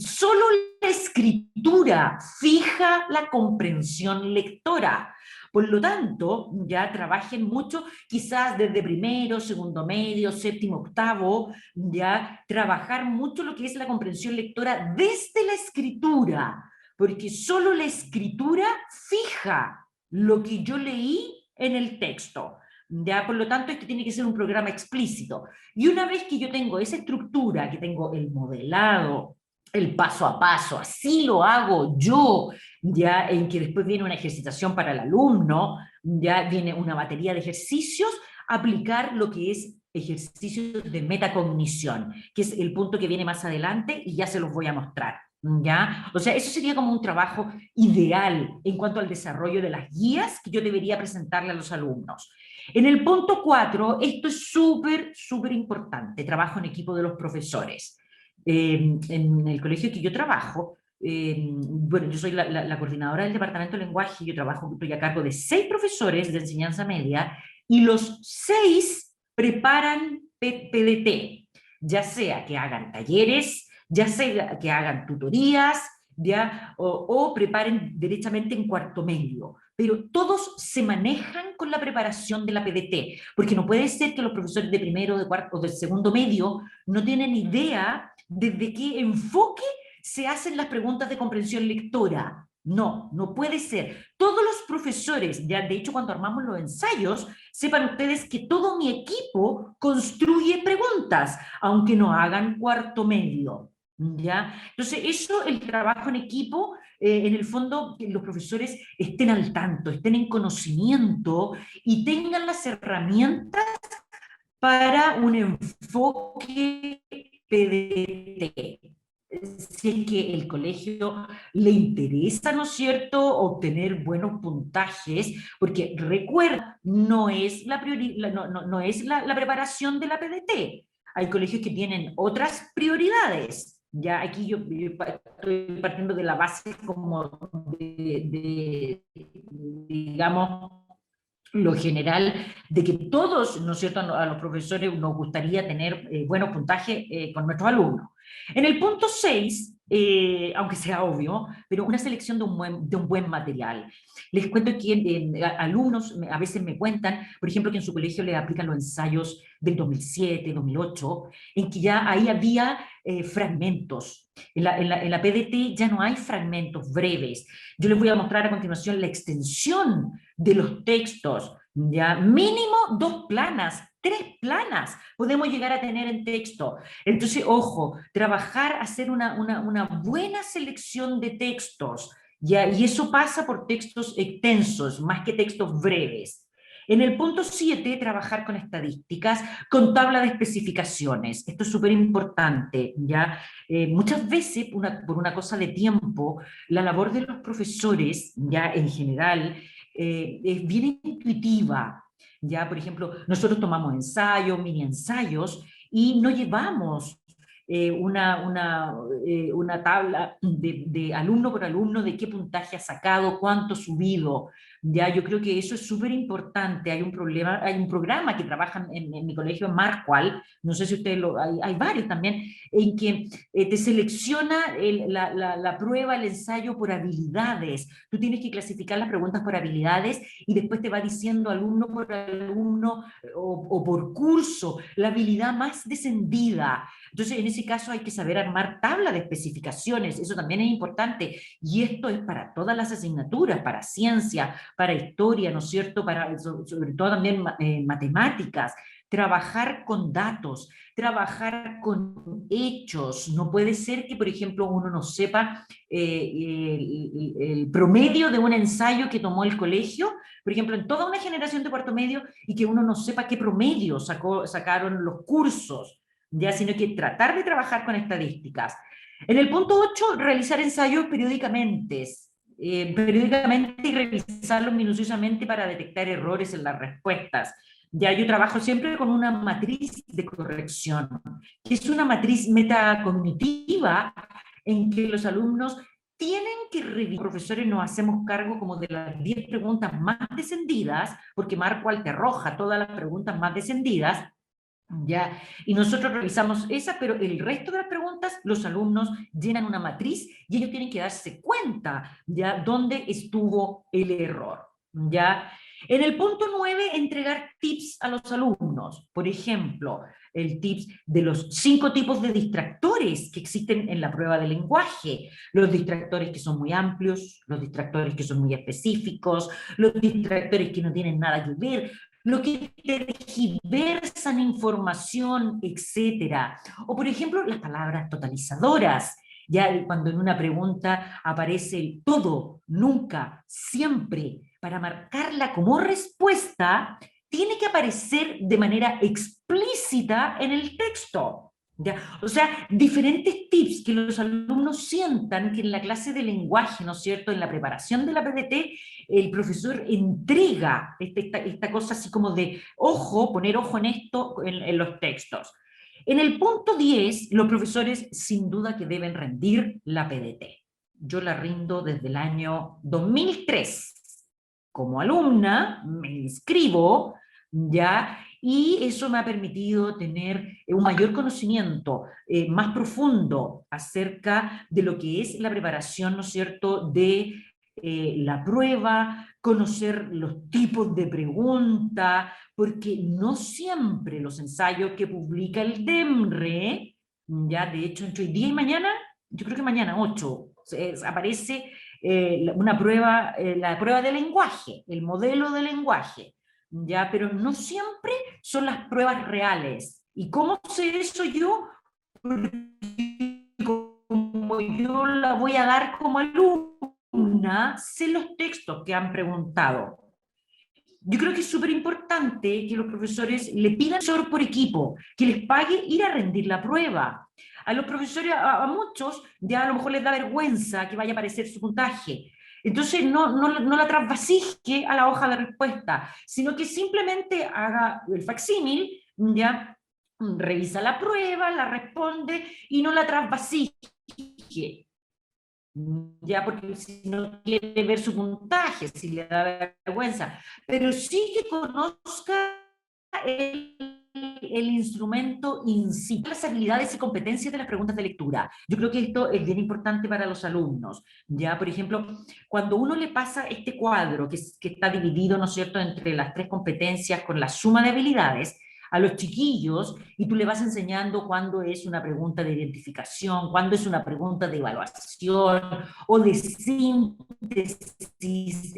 solo la escritura fija la comprensión lectora. Por lo tanto, ya trabajen mucho, quizás desde primero, segundo medio, séptimo, octavo, ya trabajar mucho lo que es la comprensión lectora desde la escritura, porque solo la escritura fija lo que yo leí en el texto. ¿ya? Por lo tanto, esto tiene que ser un programa explícito. Y una vez que yo tengo esa estructura, que tengo el modelado, el paso a paso, así lo hago yo, ya, en que después viene una ejercitación para el alumno, ya viene una batería de ejercicios, aplicar lo que es ejercicios de metacognición, que es el punto que viene más adelante y ya se los voy a mostrar. ¿Ya? O sea, eso sería como un trabajo ideal en cuanto al desarrollo de las guías que yo debería presentarle a los alumnos. En el punto 4, esto es súper importante, trabajo en equipo de los profesores. En el colegio que yo trabajo, bueno, yo soy la coordinadora del departamento de lenguaje, yo estoy a cargo de 6 profesores de enseñanza media y los 6 preparan PDT, ya sea que hagan talleres, ya sea que hagan tutorías, ¿ya? O preparen directamente en cuarto medio, pero todos se manejan con la preparación de la PDT, porque no puede ser que los profesores de primero, de cuarto o de segundo medio no tienen idea desde qué enfoque se hacen las preguntas de comprensión lectora. No, no puede ser. Todos los profesores, ya de hecho cuando armamos los ensayos, sepan ustedes que todo mi equipo construye preguntas, aunque no hagan cuarto medio. ¿Ya? Entonces, eso, el trabajo en equipo, en el fondo, que los profesores estén al tanto, estén en conocimiento y tengan las herramientas para un enfoque PDT. Si es que el colegio le interesa, ¿no es cierto?, obtener buenos puntajes, porque recuerda, no es la preparación de la PDT. Hay colegios que tienen otras prioridades. Ya aquí yo estoy partiendo de la base como digamos, lo general, de que todos, ¿no es cierto?, a los profesores nos gustaría tener buenos puntajes con nuestros alumnos. En el punto 6, aunque sea obvio, pero una selección de un buen material. Les cuento que alumnos a veces me cuentan, por ejemplo, que en su colegio le aplican los ensayos del 2007, 2008, en que ya ahí había fragmentos. En la PDT ya no hay fragmentos breves. Yo les voy a mostrar a continuación la extensión de los textos, ya mínimo 2 planas, 3 planas podemos llegar a tener en texto. Entonces, ojo, trabajar, hacer una buena selección de textos, ya, y eso pasa por textos extensos, más que textos breves. En el punto 7, trabajar con estadísticas, con tabla de especificaciones. Esto es súper importante, ¿ya? Muchas veces, por una cosa de tiempo, la labor de los profesores, ya en general, es bien intuitiva. Ya, por ejemplo, nosotros tomamos ensayos, mini ensayos, y no llevamos una tabla de alumno por alumno de qué puntaje ha sacado, cuánto ha subido. Ya, yo creo que eso es súper importante. Hay un programa que trabaja en mi colegio, en Marqual, no sé si ustedes hay varios también, en que te selecciona la prueba, el ensayo por habilidades. Tú tienes que clasificar las preguntas por habilidades y después te va diciendo alumno por alumno o por curso la habilidad más descendida. Entonces, en ese caso hay que saber armar tabla de especificaciones, eso también es importante, y esto es para todas las asignaturas, para ciencia, para historia, ¿no es cierto?, sobre todo también matemáticas, trabajar con datos, trabajar con hechos. No puede ser que, por ejemplo, uno no sepa el promedio de un ensayo que tomó el colegio, por ejemplo, en toda una generación de cuarto medio, y que uno no sepa qué promedio sacaron los cursos, ya, sino que tratar de trabajar con estadísticas. En el punto 8, realizar ensayos periódicamente y revisarlos minuciosamente para detectar errores en las respuestas. Ya, yo trabajo siempre con una matriz de corrección, que es una matriz metacognitiva en que los alumnos tienen que revisar. Los profesores nos hacemos cargo como de las 10 preguntas más descendidas, porque Marqual te arroja todas las preguntas más descendidas, ¿ya? Y nosotros revisamos esas, pero el resto de las preguntas, los alumnos llenan una matriz y ellos tienen que darse cuenta, ¿ya?, dónde estuvo el error, ¿ya? En el punto 9, entregar tips a los alumnos. Por ejemplo, el tips de los 5 tipos de distractores que existen en la prueba de lenguaje. Los distractores que son muy amplios, los distractores que son muy específicos, los distractores que no tienen nada que ver, lo que tergiversan información, etcétera. O, por ejemplo, las palabras totalizadoras. Ya cuando en una pregunta aparece el todo, nunca, siempre, para marcarla como respuesta, tiene que aparecer de manera explícita en el texto. ¿Ya? O sea, diferentes tips que los alumnos sientan que en la clase de lenguaje, ¿no es cierto?, en la preparación de la PDT, el profesor entrega esta cosa así como de ojo, poner ojo en esto en los textos. En el punto 10, los profesores sin duda que deben rendir la PDT. Yo la rindo desde el año 2003. Como alumna me inscribo, ¿ya? Y eso me ha permitido tener un mayor conocimiento más profundo acerca de lo que es la preparación, ¿no es cierto?, de la prueba, conocer los tipos de preguntas, porque no siempre los ensayos que publica el DEMRE, ya de hecho entre hoy día y mañana, yo creo que mañana 8, aparece una prueba, la prueba de lenguaje, el modelo de lenguaje, ya, pero no siempre son las pruebas reales. ¿Y cómo sé eso yo? Porque como yo la voy a dar como alumna, sé los textos que han preguntado. Yo creo que es súper importante que los profesores le pidan por equipo, que les pague ir a rendir la prueba. A los profesores, a muchos, ya a lo mejor les da vergüenza que vaya a aparecer su puntaje. Entonces no la trasvasije a la hoja de respuesta, sino que simplemente haga el facsímil, ya revisa la prueba, la responde y no la trasvasije. Ya, porque si no quiere ver su puntaje, si le da vergüenza, pero sí que conozca el instrumento in situ, las habilidades y competencias de las preguntas de lectura. Yo creo que esto es bien importante para los alumnos. Ya, por ejemplo, cuando uno le pasa este cuadro que está dividido, ¿no es cierto?, entre las 3 competencias con la suma de habilidades, a los chiquillos, y tú le vas enseñando cuándo es una pregunta de identificación, cuándo es una pregunta de evaluación, o de síntesis,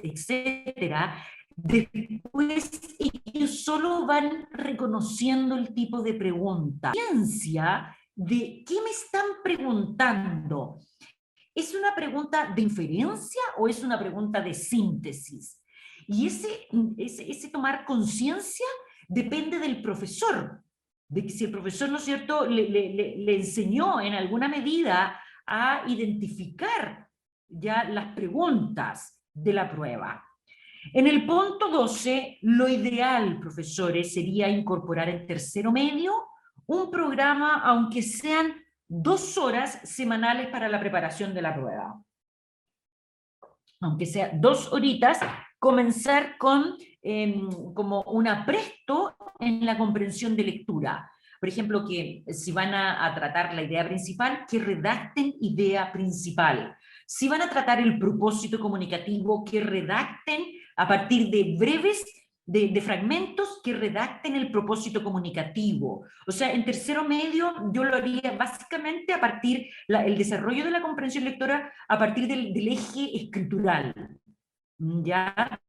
etcétera. Después ellos solo van reconociendo el tipo de pregunta. Ciencia de qué me están preguntando. ¿Es una pregunta de inferencia o es una pregunta de síntesis? Y ese tomar conciencia depende del profesor, de que si el profesor, ¿no es cierto?, le enseñó en alguna medida a identificar ya las preguntas de la prueba. En el punto 12, lo ideal, profesores, sería incorporar en tercero medio un programa, aunque sean 2 horas semanales para la preparación de la prueba. Aunque sea 2 horitas, comenzar con como un apresto en la comprensión de lectura. Por ejemplo, que si van a tratar la idea principal, que redacten idea principal. Si van a tratar el propósito comunicativo, que redacten a partir de breves, de fragmentos, que redacten el propósito comunicativo. O sea, en tercero medio yo lo haría básicamente a partir, el desarrollo de la comprensión lectora a partir del eje escritural. ¿Ya?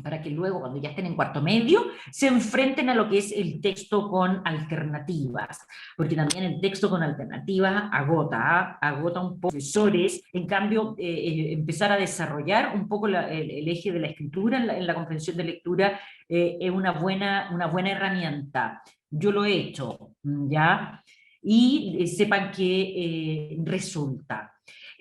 Para que luego, cuando ya estén en cuarto medio, se enfrenten a lo que es el texto con alternativas, porque también el texto con alternativas agota un poco profesores. En cambio, empezar a desarrollar un poco el eje de la escritura en la comprensión de lectura es una buena herramienta. Yo lo he hecho, ¿ya? Y sepan que resulta.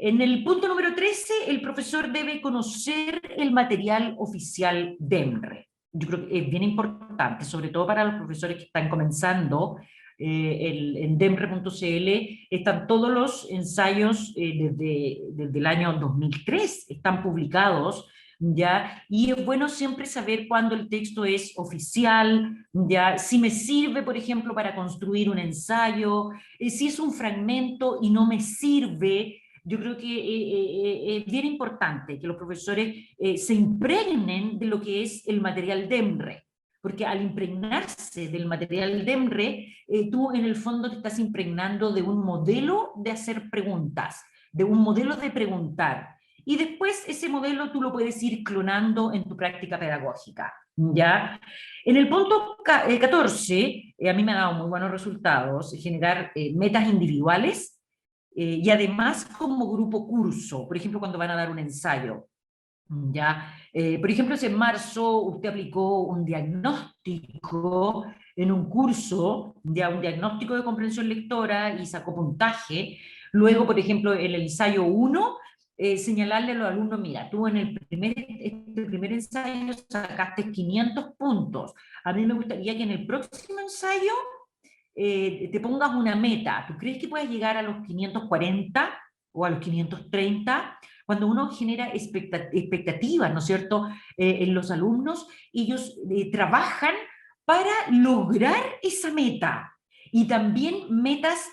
En el punto número 13, el profesor debe conocer el material oficial DEMRE. Yo creo que es bien importante, sobre todo para los profesores que están comenzando. En demre.cl están todos los ensayos desde el año 2003, están publicados, ¿ya? Y es bueno siempre saber cuándo el texto es oficial, ¿ya? Si me sirve, por ejemplo, para construir un ensayo, si es un fragmento y no me sirve. Yo creo que es bien importante que los profesores se impregnen de lo que es el material DEMRE, porque al impregnarse del material DEMRE, tú en el fondo te estás impregnando de un modelo de hacer preguntas, de un modelo de preguntar, y después ese modelo tú lo puedes ir clonando en tu práctica pedagógica, ¿ya? En el punto 14, a mí me ha dado muy buenos resultados, generar metas individuales y además como grupo curso, por ejemplo, cuando van a dar un ensayo. ¿Ya? Por ejemplo, si en marzo usted aplicó un diagnóstico en un curso, ya un diagnóstico de comprensión lectora y sacó puntaje, luego, por ejemplo, en el ensayo 1, señalarle a los alumnos, mira, tú en este primer ensayo sacaste 500 puntos, a mí me gustaría que en el próximo ensayo te pongas una meta. ¿Tú crees que puedes llegar a los 540 o a los 530? Cuando uno genera expectativas, ¿no es cierto?, en los alumnos, ellos trabajan para lograr esa meta. Y también metas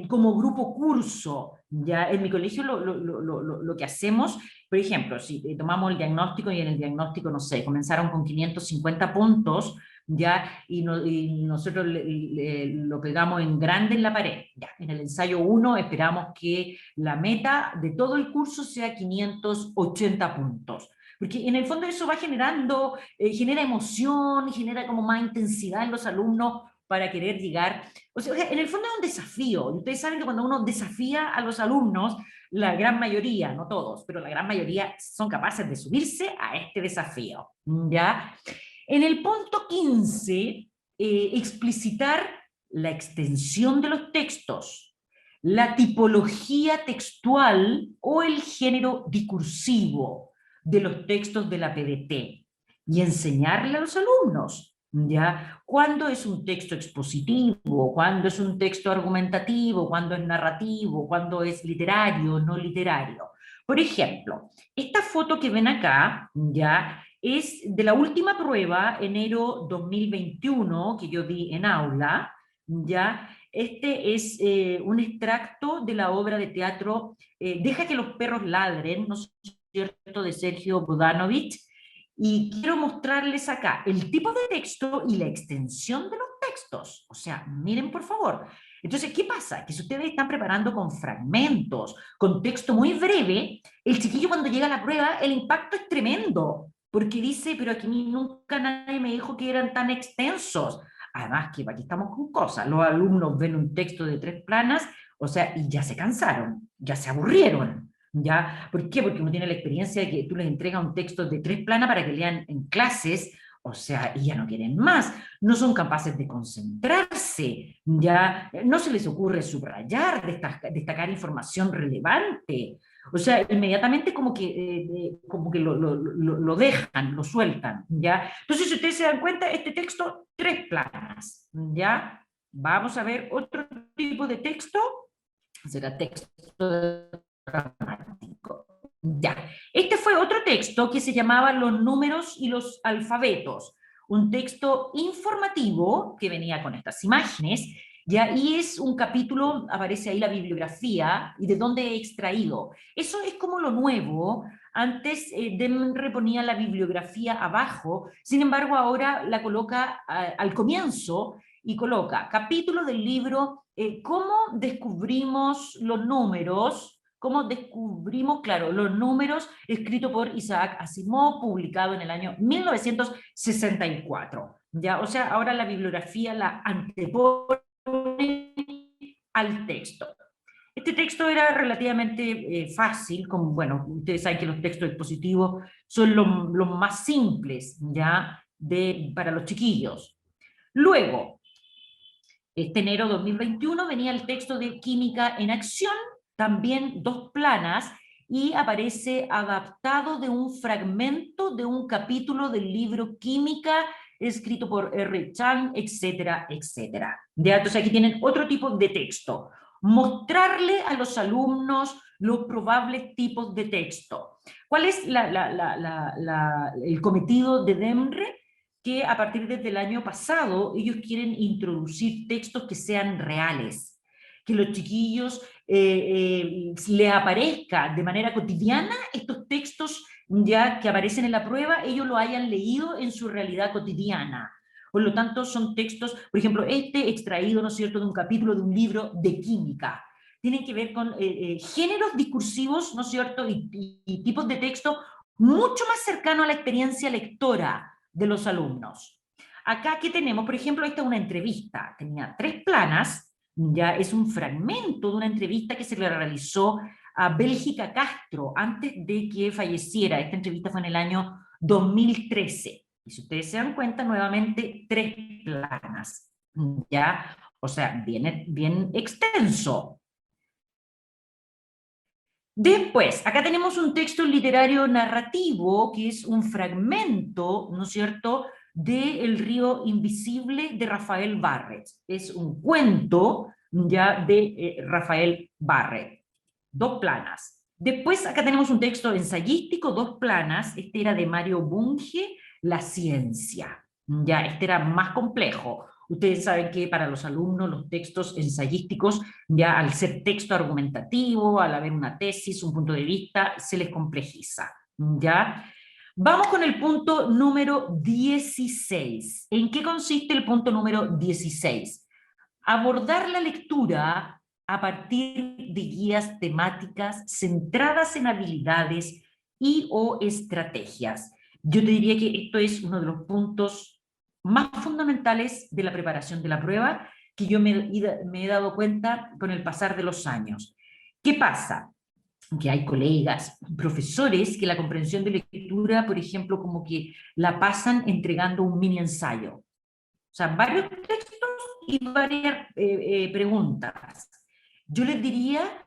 como grupo curso. Ya en mi colegio lo que hacemos, por ejemplo, si tomamos el diagnóstico y en el diagnóstico, no sé, comenzaron con 550 puntos, ya, y nosotros lo pegamos en grande en la pared. Ya, en el ensayo 1 esperamos que la meta de todo el curso sea 580 puntos. Porque en el fondo eso va generando, genera emoción, genera como más intensidad en los alumnos para querer llegar. O sea, en el fondo es un desafío. Y ustedes saben que cuando uno desafía a los alumnos, la gran mayoría, no todos, pero la gran mayoría son capaces de subirse a este desafío. ¿Ya? En el punto 15, explicitar la extensión de los textos, la tipología textual o el género discursivo de los textos de la PDT y enseñarle a los alumnos, ¿ya? Cuándo es un texto expositivo, cuándo es un texto argumentativo, cuándo es narrativo, cuándo es literario, no literario. Por ejemplo, esta foto que ven acá, ¿ya?, es de la última prueba, enero 2021, que yo di en aula, ¿ya? Este es un extracto de la obra de teatro Deja que los perros ladren, ¿no es cierto?, de Sergio Bodanovich, y quiero mostrarles acá el tipo de texto y la extensión de los textos. O sea, miren por favor. Entonces, ¿qué pasa? Que si ustedes están preparando con fragmentos, con texto muy breve, el chiquillo cuando llega a la prueba, el impacto es tremendo, porque dice, pero aquí nunca nadie me dijo que eran tan extensos. Además, que aquí estamos con cosas. Los alumnos ven un texto de 3 planas, o sea, y ya se cansaron, ya se aburrieron. ¿Ya? ¿Por qué? Porque uno tiene la experiencia de que tú les entregas un texto de 3 planas para que lean en clases, o sea, y ya no quieren más, no son capaces de concentrarse, ya no se les ocurre subrayar, destacar información relevante, o sea, inmediatamente como que lo dejan, lo sueltan, ¿ya? Entonces, si ustedes se dan cuenta, este texto, 3 planas, ¿ya? Vamos a ver otro tipo de texto, será texto dramático. Ya. Este fue otro texto que se llamaba Los números y los alfabetos, un texto informativo que venía con estas imágenes, ya, y es un capítulo, aparece ahí la bibliografía y de dónde he extraído. Eso es como lo nuevo. Antes Demre ponía la bibliografía abajo, sin embargo ahora la coloca al comienzo y coloca capítulo del libro ¿Cómo descubrimos los números? ¿Cómo descubrimos, claro, los números? Escrito por Isaac Asimov, publicado en el año 1964. ¿Ya? O sea, ahora la bibliografía la antepone al texto. Este texto era relativamente fácil, como, bueno, ustedes saben que los textos expositivos son los más simples, ¿ya?, para los chiquillos. Luego, este enero 2021 venía el texto de Química en Acción, también 2 planas, y aparece adaptado de un fragmento de un capítulo del libro Química, escrito por R. Chang, etcétera, etcétera. ¿Ya? Entonces aquí tienen otro tipo de texto. Mostrarle a los alumnos los probables tipos de texto. ¿Cuál es el cometido de Demre? Que a partir del año pasado ellos quieren introducir textos que sean reales, que los chiquillos les aparezca de manera cotidiana estos textos ya que aparecen en la prueba, ellos lo hayan leído en su realidad cotidiana. Por lo tanto, son textos, por ejemplo, este extraído, ¿no es cierto?, de un capítulo de un libro de química. tienen que ver con géneros discursivos, ¿no es cierto?, y tipos de texto mucho más cercano a la experiencia lectora de los alumnos. Acá, ¿qué tenemos? Por ejemplo, esta es una entrevista, tenía 3 planas, ya es un fragmento de una entrevista que se le realizó a Bélgica Castro antes de que falleciera. Esta entrevista fue en el año 2013. Y si ustedes se dan cuenta, nuevamente 3 planas, ¿ya? O sea, bien extenso. Después, acá tenemos un texto literario narrativo, que es un fragmento, ¿no es cierto?, de El río invisible de Rafael Barrett. Es un cuento ya de Rafael Barrett. 2 planas. Después acá tenemos un texto ensayístico, 2 planas. Este era de Mario Bunge, La ciencia. Ya, este era más complejo. Ustedes saben que para los alumnos los textos ensayísticos, ya al ser texto argumentativo, al haber una tesis, un punto de vista, se les complejiza. ¿Ya? Vamos con el punto número 16. ¿En qué consiste el punto número 16? Abordar la lectura a partir de guías temáticas centradas en habilidades y o estrategias. Yo te diría que esto es uno de los puntos más fundamentales de la preparación de la prueba, que yo me he dado cuenta con el pasar de los años. ¿Qué pasa? Que hay colegas, profesores, que la comprensión de lectura, por ejemplo, como que la pasan entregando un mini ensayo. O sea, varios textos y varias preguntas. Yo les diría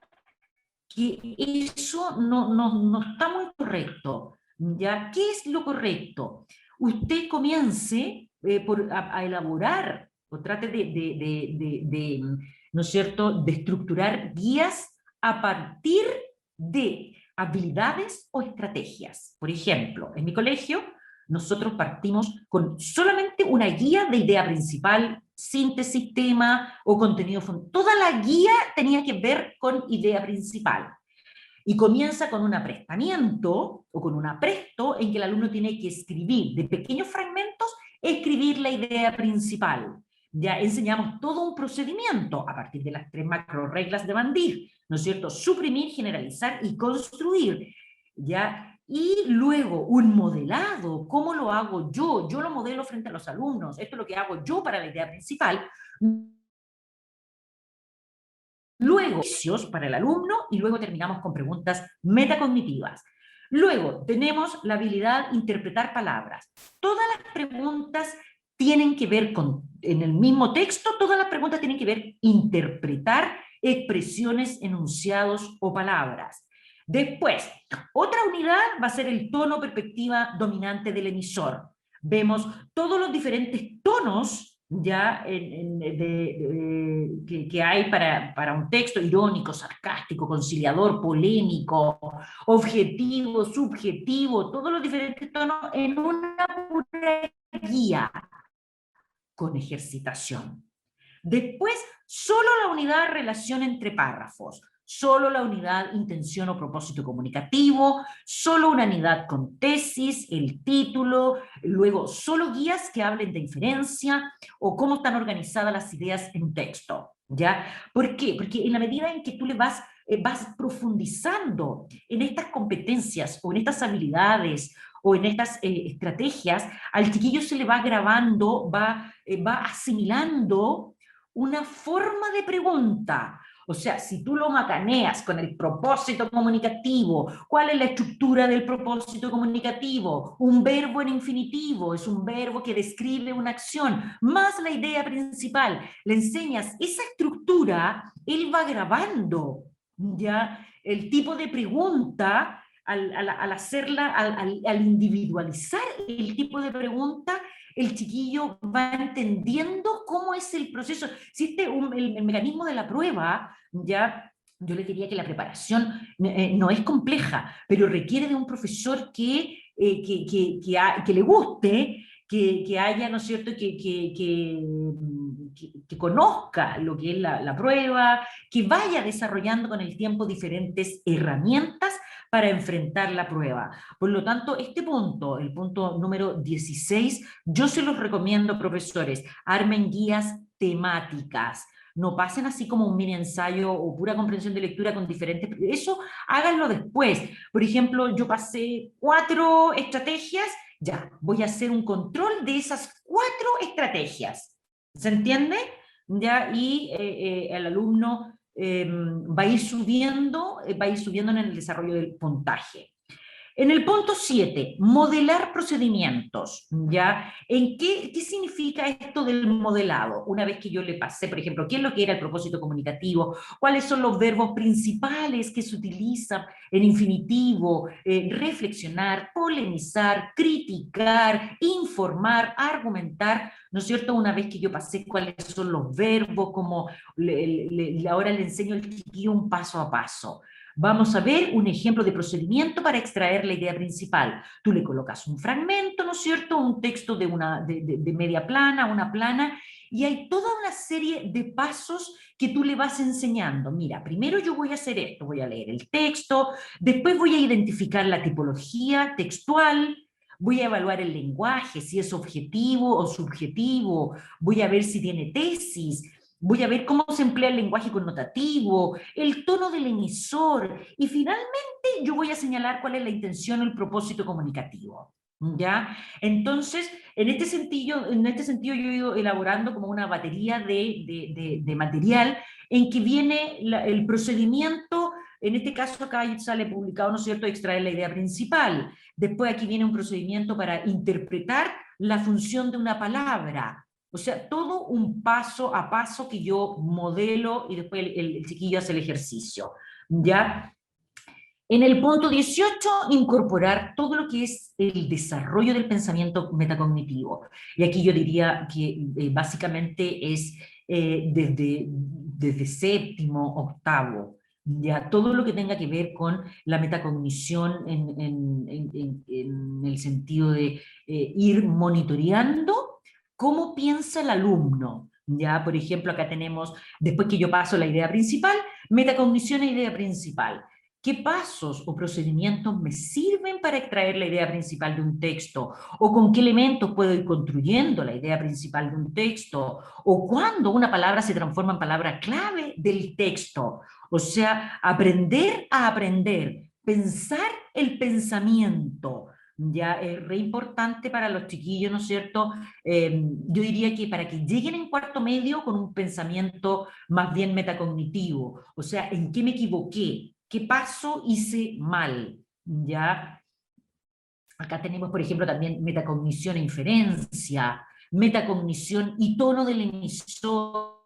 que eso no está muy correcto. ¿Ya? ¿Qué es lo correcto? Usted comience a elaborar o trate ¿no es cierto?, de estructurar guías a partir de habilidades o estrategias. Por ejemplo, en mi colegio nosotros partimos con solamente una guía de idea principal, síntesis, tema o contenido. Toda la guía tenía que ver con idea principal. Y comienza con un aprestamiento o con un apresto en que el alumno tiene que escribir de pequeños fragmentos, escribir la idea principal. Ya enseñamos todo un procedimiento a partir de las 3 macro reglas de Van Dijk, ¿no es cierto? Suprimir, generalizar y construir. ¿Ya? Y luego un modelado, ¿cómo lo hago yo? Yo lo modelo frente a los alumnos, esto es lo que hago yo para la idea principal. Luego, ejercicios para el alumno y luego terminamos con preguntas metacognitivas. Luego tenemos la habilidad de interpretar palabras. Todas las preguntas tienen que ver con, en el mismo texto, todas las preguntas tienen que ver interpretar expresiones, enunciados o palabras. Después, otra unidad va a ser el tono o perspectiva dominante del emisor. Vemos todos los diferentes tonos ya que hay para un texto: irónico, sarcástico, conciliador, polémico, objetivo, subjetivo, todos los diferentes tonos en una pura guía con ejercitación. Después, solo la unidad relación entre párrafos, solo la unidad intención o propósito comunicativo, solo una unidad con tesis, el título, luego solo guías que hablen de inferencia o cómo están organizadas las ideas en un texto. ¿Ya? ¿Por qué? Porque en la medida en que tú le vas profundizando en estas competencias o en estas habilidades o en estas estrategias, al chiquillo se le va grabando, va asimilando una forma de pregunta. O sea, si tú lo macaneas con el propósito comunicativo, ¿cuál es la estructura del propósito comunicativo? Un verbo en infinitivo, es un verbo que describe una acción, más la idea principal. Le enseñas esa estructura, él va grabando ya el tipo de pregunta al hacerla, al individualizar el tipo de pregunta. El chiquillo va entendiendo cómo es el proceso. Si el mecanismo de la prueba, ya, yo le diría que la preparación no es compleja, pero requiere de un profesor que le guste, que haya, ¿no es cierto?, que conozca lo que es la prueba, que vaya desarrollando con el tiempo diferentes herramientas para enfrentar la prueba. Por lo tanto, este punto, el punto número 16, yo se los recomiendo, profesores, armen guías temáticas. no pasen así como un mini ensayo o pura comprensión de lectura con diferentes... Eso háganlo después. Por ejemplo, yo pasé 4 estrategias, ya, voy a hacer un control de esas 4 estrategias. ¿Se entiende? Ya, y el alumno va a ir subiendo en el desarrollo del puntaje. En el punto 7, modelar procedimientos, ¿ya? ¿Qué significa esto del modelado? Una vez que yo le pasé, por ejemplo, qué es lo que era el propósito comunicativo, cuáles son los verbos principales que se utilizan en infinitivo, reflexionar, polemizar, criticar, informar, argumentar, ¿no es cierto? Una vez que yo pasé cuáles son los verbos, como ahora le enseño al chiquillo un paso a paso. Vamos a ver un ejemplo de procedimiento para extraer la idea principal. Tú le colocas un fragmento, ¿no es cierto? Un texto de media plana, una plana, y hay toda una serie de pasos que tú le vas enseñando. Mira, primero yo voy a hacer esto, voy a leer el texto, después voy a identificar la tipología textual, voy a evaluar el lenguaje, si es objetivo o subjetivo, voy a ver si tiene tesis, voy a ver cómo se emplea el lenguaje connotativo, el tono del emisor, y finalmente yo voy a señalar cuál es la intención o el propósito comunicativo. ¿Ya? Entonces, en este sentido yo he ido elaborando como una batería de material en que viene el procedimiento. En este caso acá sale publicado, ¿no es cierto?, extraer la idea principal. Después aquí viene un procedimiento para interpretar la función de una palabra. O sea, todo un paso a paso que yo modelo y después el chiquillo hace el ejercicio, ¿ya? En el punto 18, incorporar todo lo que es el desarrollo del pensamiento metacognitivo. Y aquí yo diría que básicamente es desde séptimo, octavo, ya todo lo que tenga que ver con la metacognición en el sentido de ir monitoreando cómo piensa el alumno. Ya, por ejemplo, acá tenemos, después que yo paso la idea principal, metacognición e idea principal. ¿Qué pasos o procedimientos me sirven para extraer la idea principal de un texto? ¿O con qué elementos puedo ir construyendo la idea principal de un texto? ¿O cuándo una palabra se transforma en palabra clave del texto? O sea, aprender a aprender, pensar el pensamiento. Ya es re importante para los chiquillos, ¿no es cierto? Yo diría que para que lleguen en cuarto medio con un pensamiento más bien metacognitivo, o sea, ¿en qué me equivoqué? ¿Qué paso hice mal? ¿Ya? Acá tenemos, por ejemplo, también metacognición e inferencia, metacognición y tono del emisor,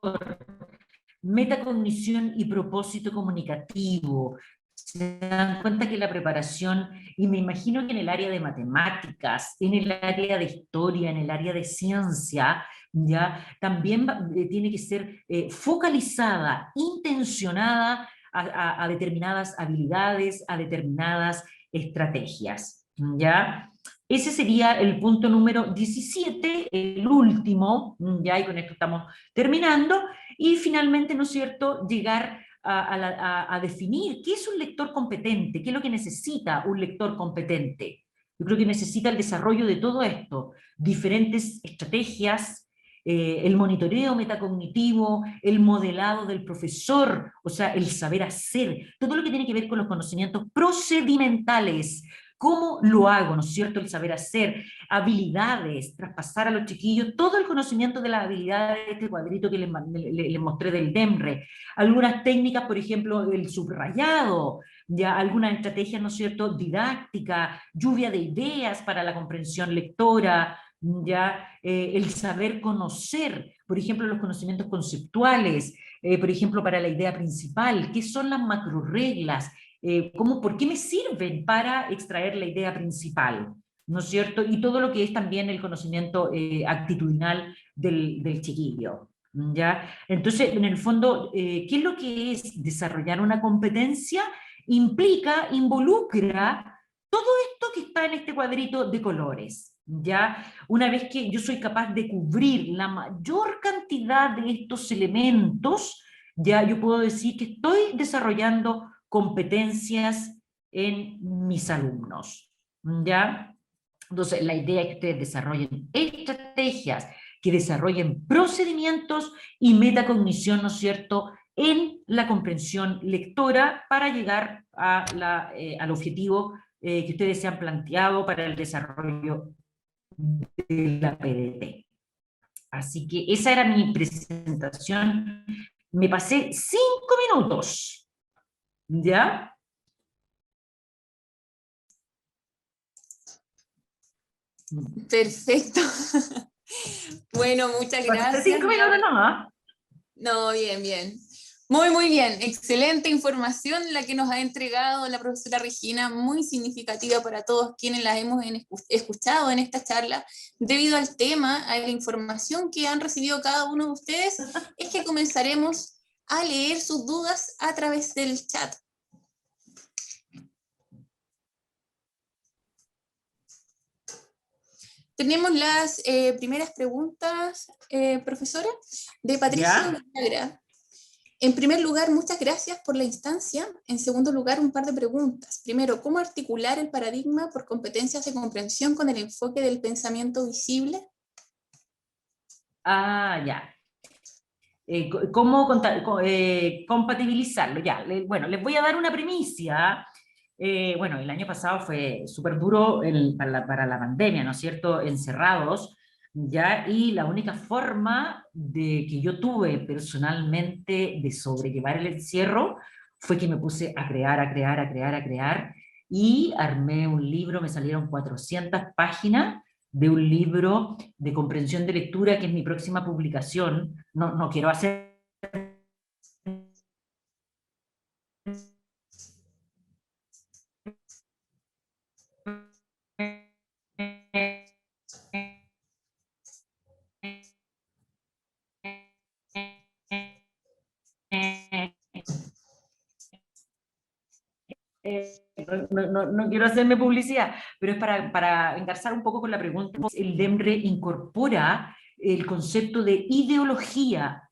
metacognición y propósito comunicativo. Se dan cuenta que la preparación, y me imagino que en el área de matemáticas, en el área de historia, en el área de ciencia, ya también tiene que ser focalizada, intencionada a determinadas habilidades, a determinadas estrategias, ¿ya? Ese sería el punto número 17, el último, ya, y con esto estamos terminando, y finalmente, ¿no es cierto?, llegar a definir qué es un lector competente, qué es lo que necesita un lector competente. Yo creo que necesita el desarrollo de todo esto, diferentes estrategias, el monitoreo metacognitivo, el modelado del profesor, o sea, el saber hacer, todo lo que tiene que ver con los conocimientos procedimentales. ¿Cómo lo hago, no es cierto? El saber hacer, habilidades, traspasar a los chiquillos todo el conocimiento de las habilidades de este cuadrito que les mostré del DEMRE. Algunas técnicas, por ejemplo, el subrayado, ya algunas estrategias, ¿no es cierto?, didáctica, lluvia de ideas para la comprensión lectora, ya el saber conocer, por ejemplo, los conocimientos conceptuales, por ejemplo, para la idea principal, qué son las macroreglas, ¿por qué me sirven para extraer la idea principal? ¿No es cierto? Y todo lo que es también el conocimiento actitudinal del chiquillo, ¿ya? Entonces, en el fondo, ¿qué es lo que es desarrollar una competencia? Involucra todo esto que está en este cuadrito de colores, ¿ya? Una vez que yo soy capaz de cubrir la mayor cantidad de estos elementos, ya yo puedo decir que estoy desarrollando competencias en mis alumnos, ¿ya? Entonces, la idea es que ustedes desarrollen estrategias que desarrollen procedimientos y metacognición, ¿no es cierto?, en la comprensión lectora para llegar al objetivo que ustedes se han planteado para el desarrollo de la PDT. Así que esa era mi presentación. Me pasé 5 minutos. ¿Ya? Perfecto. Bueno, muchas gracias. 5 minutos nomás. No, bien, bien. Muy, muy bien. Excelente información la que nos ha entregado la profesora Regina, muy significativa para todos quienes la hemos escuchado en esta charla. Debido al tema, a la información que han recibido cada uno de ustedes, es que comenzaremos a leer sus dudas a través del chat. Tenemos las primeras preguntas, profesora, de Patricia Villagra. En primer lugar, muchas gracias por la instancia. En segundo lugar, un par de preguntas. Primero, ¿cómo articular el paradigma por competencias de comprensión con el enfoque del pensamiento visible? Ya. ¿Cómo compatibilizarlo? Ya, bueno, les voy a dar una primicia. Bueno, el año pasado fue súper duro para la pandemia, ¿no es cierto? Encerrados, ¿ya? Y la única forma de que yo tuve personalmente de sobrellevar el encierro fue que me puse a crear, y armé un libro, me salieron 400 páginas de un libro de comprensión de lectura, que es mi próxima publicación. No quiero hacer... No quiero hacerme publicidad, pero es para engarzar un poco con la pregunta. El DEMRE incorpora el concepto de ideología.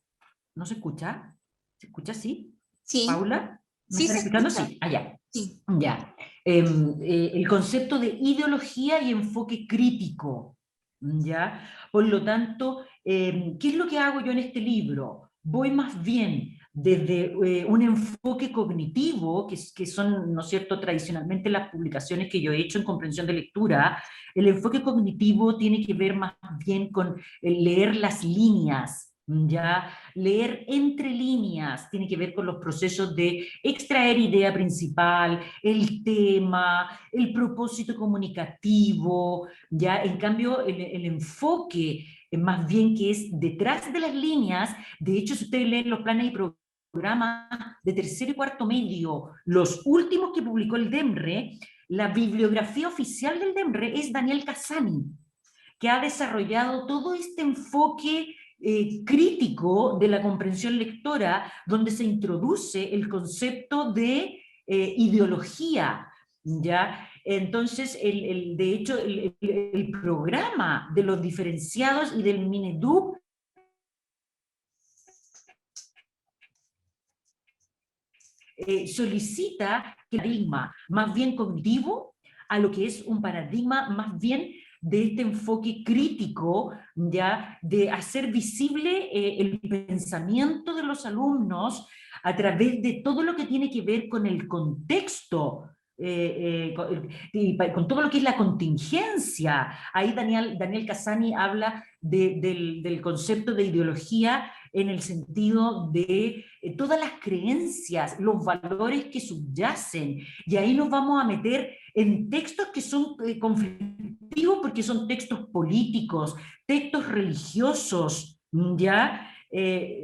¿No se escucha? ¿Se escucha así? Sí. ¿Paula? ¿Me Sí, están se escuchando? escucha. Sí, allá. Sí. Ya. El concepto de ideología y enfoque crítico. ¿Ya? Por lo tanto, ¿qué es lo que hago yo en este libro? Voy más bien desde un enfoque cognitivo, que son, ¿no es cierto?, tradicionalmente las publicaciones que yo he hecho en comprensión de lectura. El enfoque cognitivo tiene que ver más bien con el leer las líneas, ¿ya? Leer entre líneas, tiene que ver con los procesos de extraer idea principal, el tema, el propósito comunicativo, ¿ya? En cambio, el enfoque más bien que es detrás de las líneas. De hecho, si ustedes leen los planes y programas de tercero y cuarto medio, los últimos que publicó el DEMRE, la bibliografía oficial del DEMRE es Daniel Cassani, que ha desarrollado todo este enfoque crítico de la comprensión lectora, donde se introduce el concepto de ideología, ¿ya? Entonces, de hecho, el programa de los diferenciados y del Mineduc solicita que el paradigma más bien cognitivo a lo que es un paradigma más bien de este enfoque crítico, ¿ya? De hacer visible el pensamiento de los alumnos a través de todo lo que tiene que ver con el contexto, con todo lo que es la contingencia. Ahí Daniel Cassani habla del concepto de ideología en el sentido de todas las creencias, los valores que subyacen, y ahí nos vamos a meter en textos que son conflictivos porque son textos políticos, textos religiosos, ¿ya?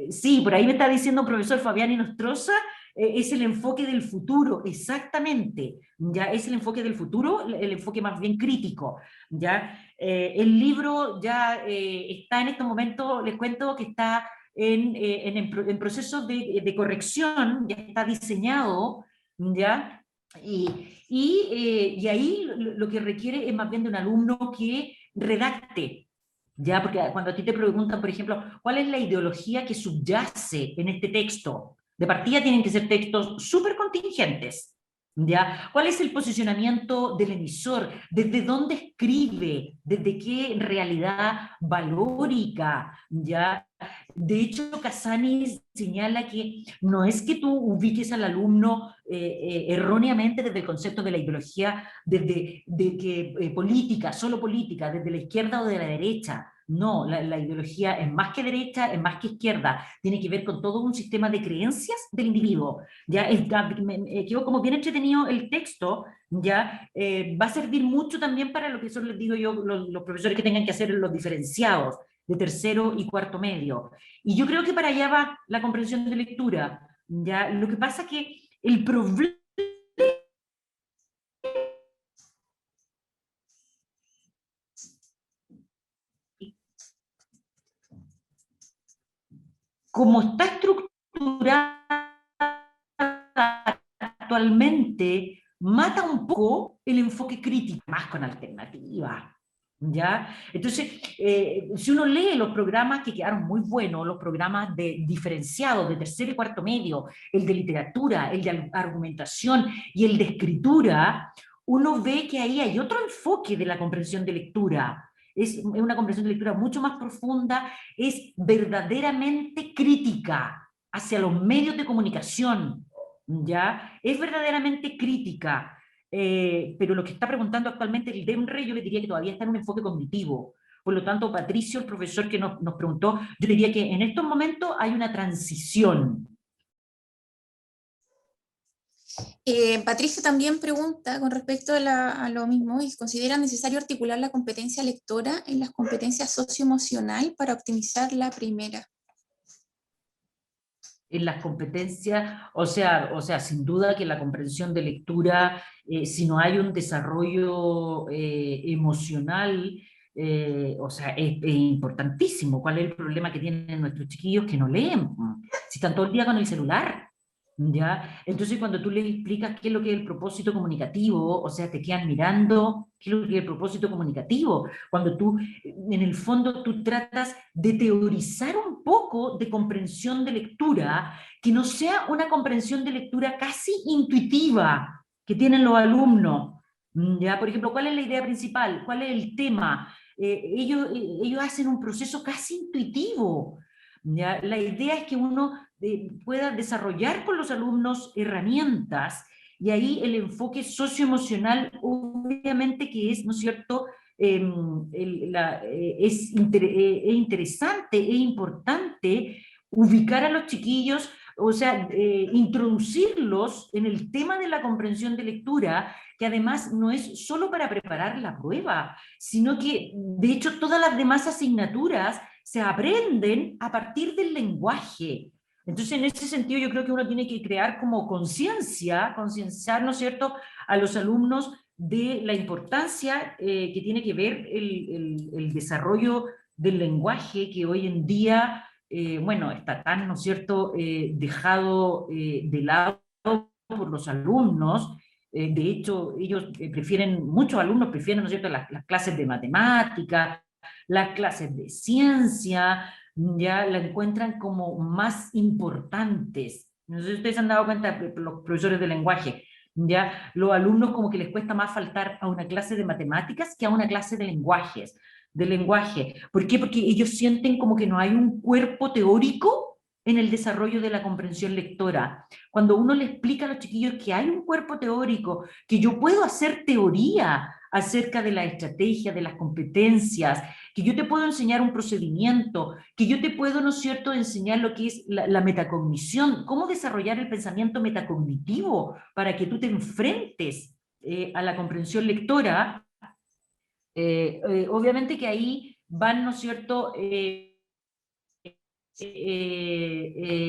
Sí, por ahí me está diciendo el profesor Fabián Inostroza, es el enfoque del futuro, exactamente, ya es el enfoque del futuro, el enfoque más bien crítico, ya. El libro ya está en este momento, les cuento que está en proceso de corrección, ya está diseñado, ya, y ahí lo que requiere es más bien de un alumno que redacte, ya, porque cuando a ti te preguntan, por ejemplo, ¿cuál es la ideología que subyace en este texto? De partida tienen que ser textos súper contingentes, ¿Ya? ¿Cuál es el posicionamiento del emisor? ¿Desde dónde escribe? ¿Desde qué realidad valórica? ¿Ya? De hecho, Casani señala que no es que tú ubiques al alumno erróneamente desde el concepto de la ideología, desde de que, política, solo política, desde la izquierda o de la derecha. No, la ideología es más que derecha, es más que izquierda, tiene que ver con todo un sistema de creencias del individuo. Ya quedó como bien entretenido el texto, ya va a servir mucho también para lo que eso les digo yo, los profesores que tengan que hacer los diferenciados de tercero y cuarto medio. Y yo creo que para allá va la comprensión de lectura. Ya, lo que pasa es que el problema como está estructurada actualmente, mata un poco el enfoque crítico, más con alternativas. ¿Ya? Entonces, si uno lee los programas que quedaron muy buenos, los programas de diferenciados de tercero y cuarto medio, el de literatura, el de argumentación y el de escritura, uno ve que ahí hay otro enfoque de la comprensión de lectura. Es una comprensión de lectura mucho más profunda, es verdaderamente crítica hacia los medios de comunicación, ¿ya? Es verdaderamente crítica. Pero lo que está preguntando actualmente el DEMRE, yo le diría que todavía está en un enfoque cognitivo. Por lo tanto, Patricio, el profesor que nos preguntó, yo diría que en estos momentos hay una transición. Patricio también pregunta con respecto a lo mismo, ¿y considera necesario articular la competencia lectora en las competencias socioemocional para optimizar la primera? En las competencias, o sea, sin duda que la comprensión de lectura, si no hay un desarrollo emocional, o sea, es importantísimo. ¿Cuál es el problema que tienen nuestros chiquillos que no leen? Si están todo el día con el celular, ¿ya? Entonces cuando tú le explicas qué es lo que es el propósito comunicativo, o sea, te quedan mirando qué es lo que es el propósito comunicativo. Cuando tú, en el fondo, tú tratas de teorizar un poco de comprensión de lectura, que no sea una comprensión de lectura casi intuitiva que tienen los alumnos. ¿Ya? Por ejemplo, ¿cuál es la idea principal? ¿Cuál es el tema? Ellos hacen un proceso casi intuitivo. ¿Ya? La idea es que uno pueda desarrollar con los alumnos herramientas y ahí el enfoque socioemocional obviamente que es, ¿no es cierto?, es interesante, es importante ubicar a los chiquillos, o sea, introducirlos en el tema de la comprensión de lectura, que además no es solo para preparar la prueba, sino que de hecho todas las demás asignaturas se aprenden a partir del lenguaje. Entonces, en ese sentido, yo creo que uno tiene que crear como concienciar, ¿no es cierto?, a los alumnos de la importancia que tiene que ver el desarrollo del lenguaje, que hoy en día, bueno, está tan, ¿no es cierto?, dejado de lado por los alumnos. De hecho, ellos muchos alumnos prefieren, ¿no es cierto?, las clases de matemática, las clases de ciencia, ya la encuentran como más importantes. No sé si ustedes se han dado cuenta, los profesores de lenguaje, ya los alumnos como que les cuesta más faltar a una clase de matemáticas que a una clase de lenguaje. ¿Por qué? Porque ellos sienten como que no hay un cuerpo teórico en el desarrollo de la comprensión lectora. Cuando uno le explica a los chiquillos que hay un cuerpo teórico, que yo puedo hacer teoría acerca de la estrategia, de las competencias, que yo te puedo enseñar un procedimiento, que yo te puedo, ¿no es cierto?, enseñar lo que es la metacognición, cómo desarrollar el pensamiento metacognitivo para que tú te enfrentes a la comprensión lectora, obviamente que ahí van, ¿no es cierto?,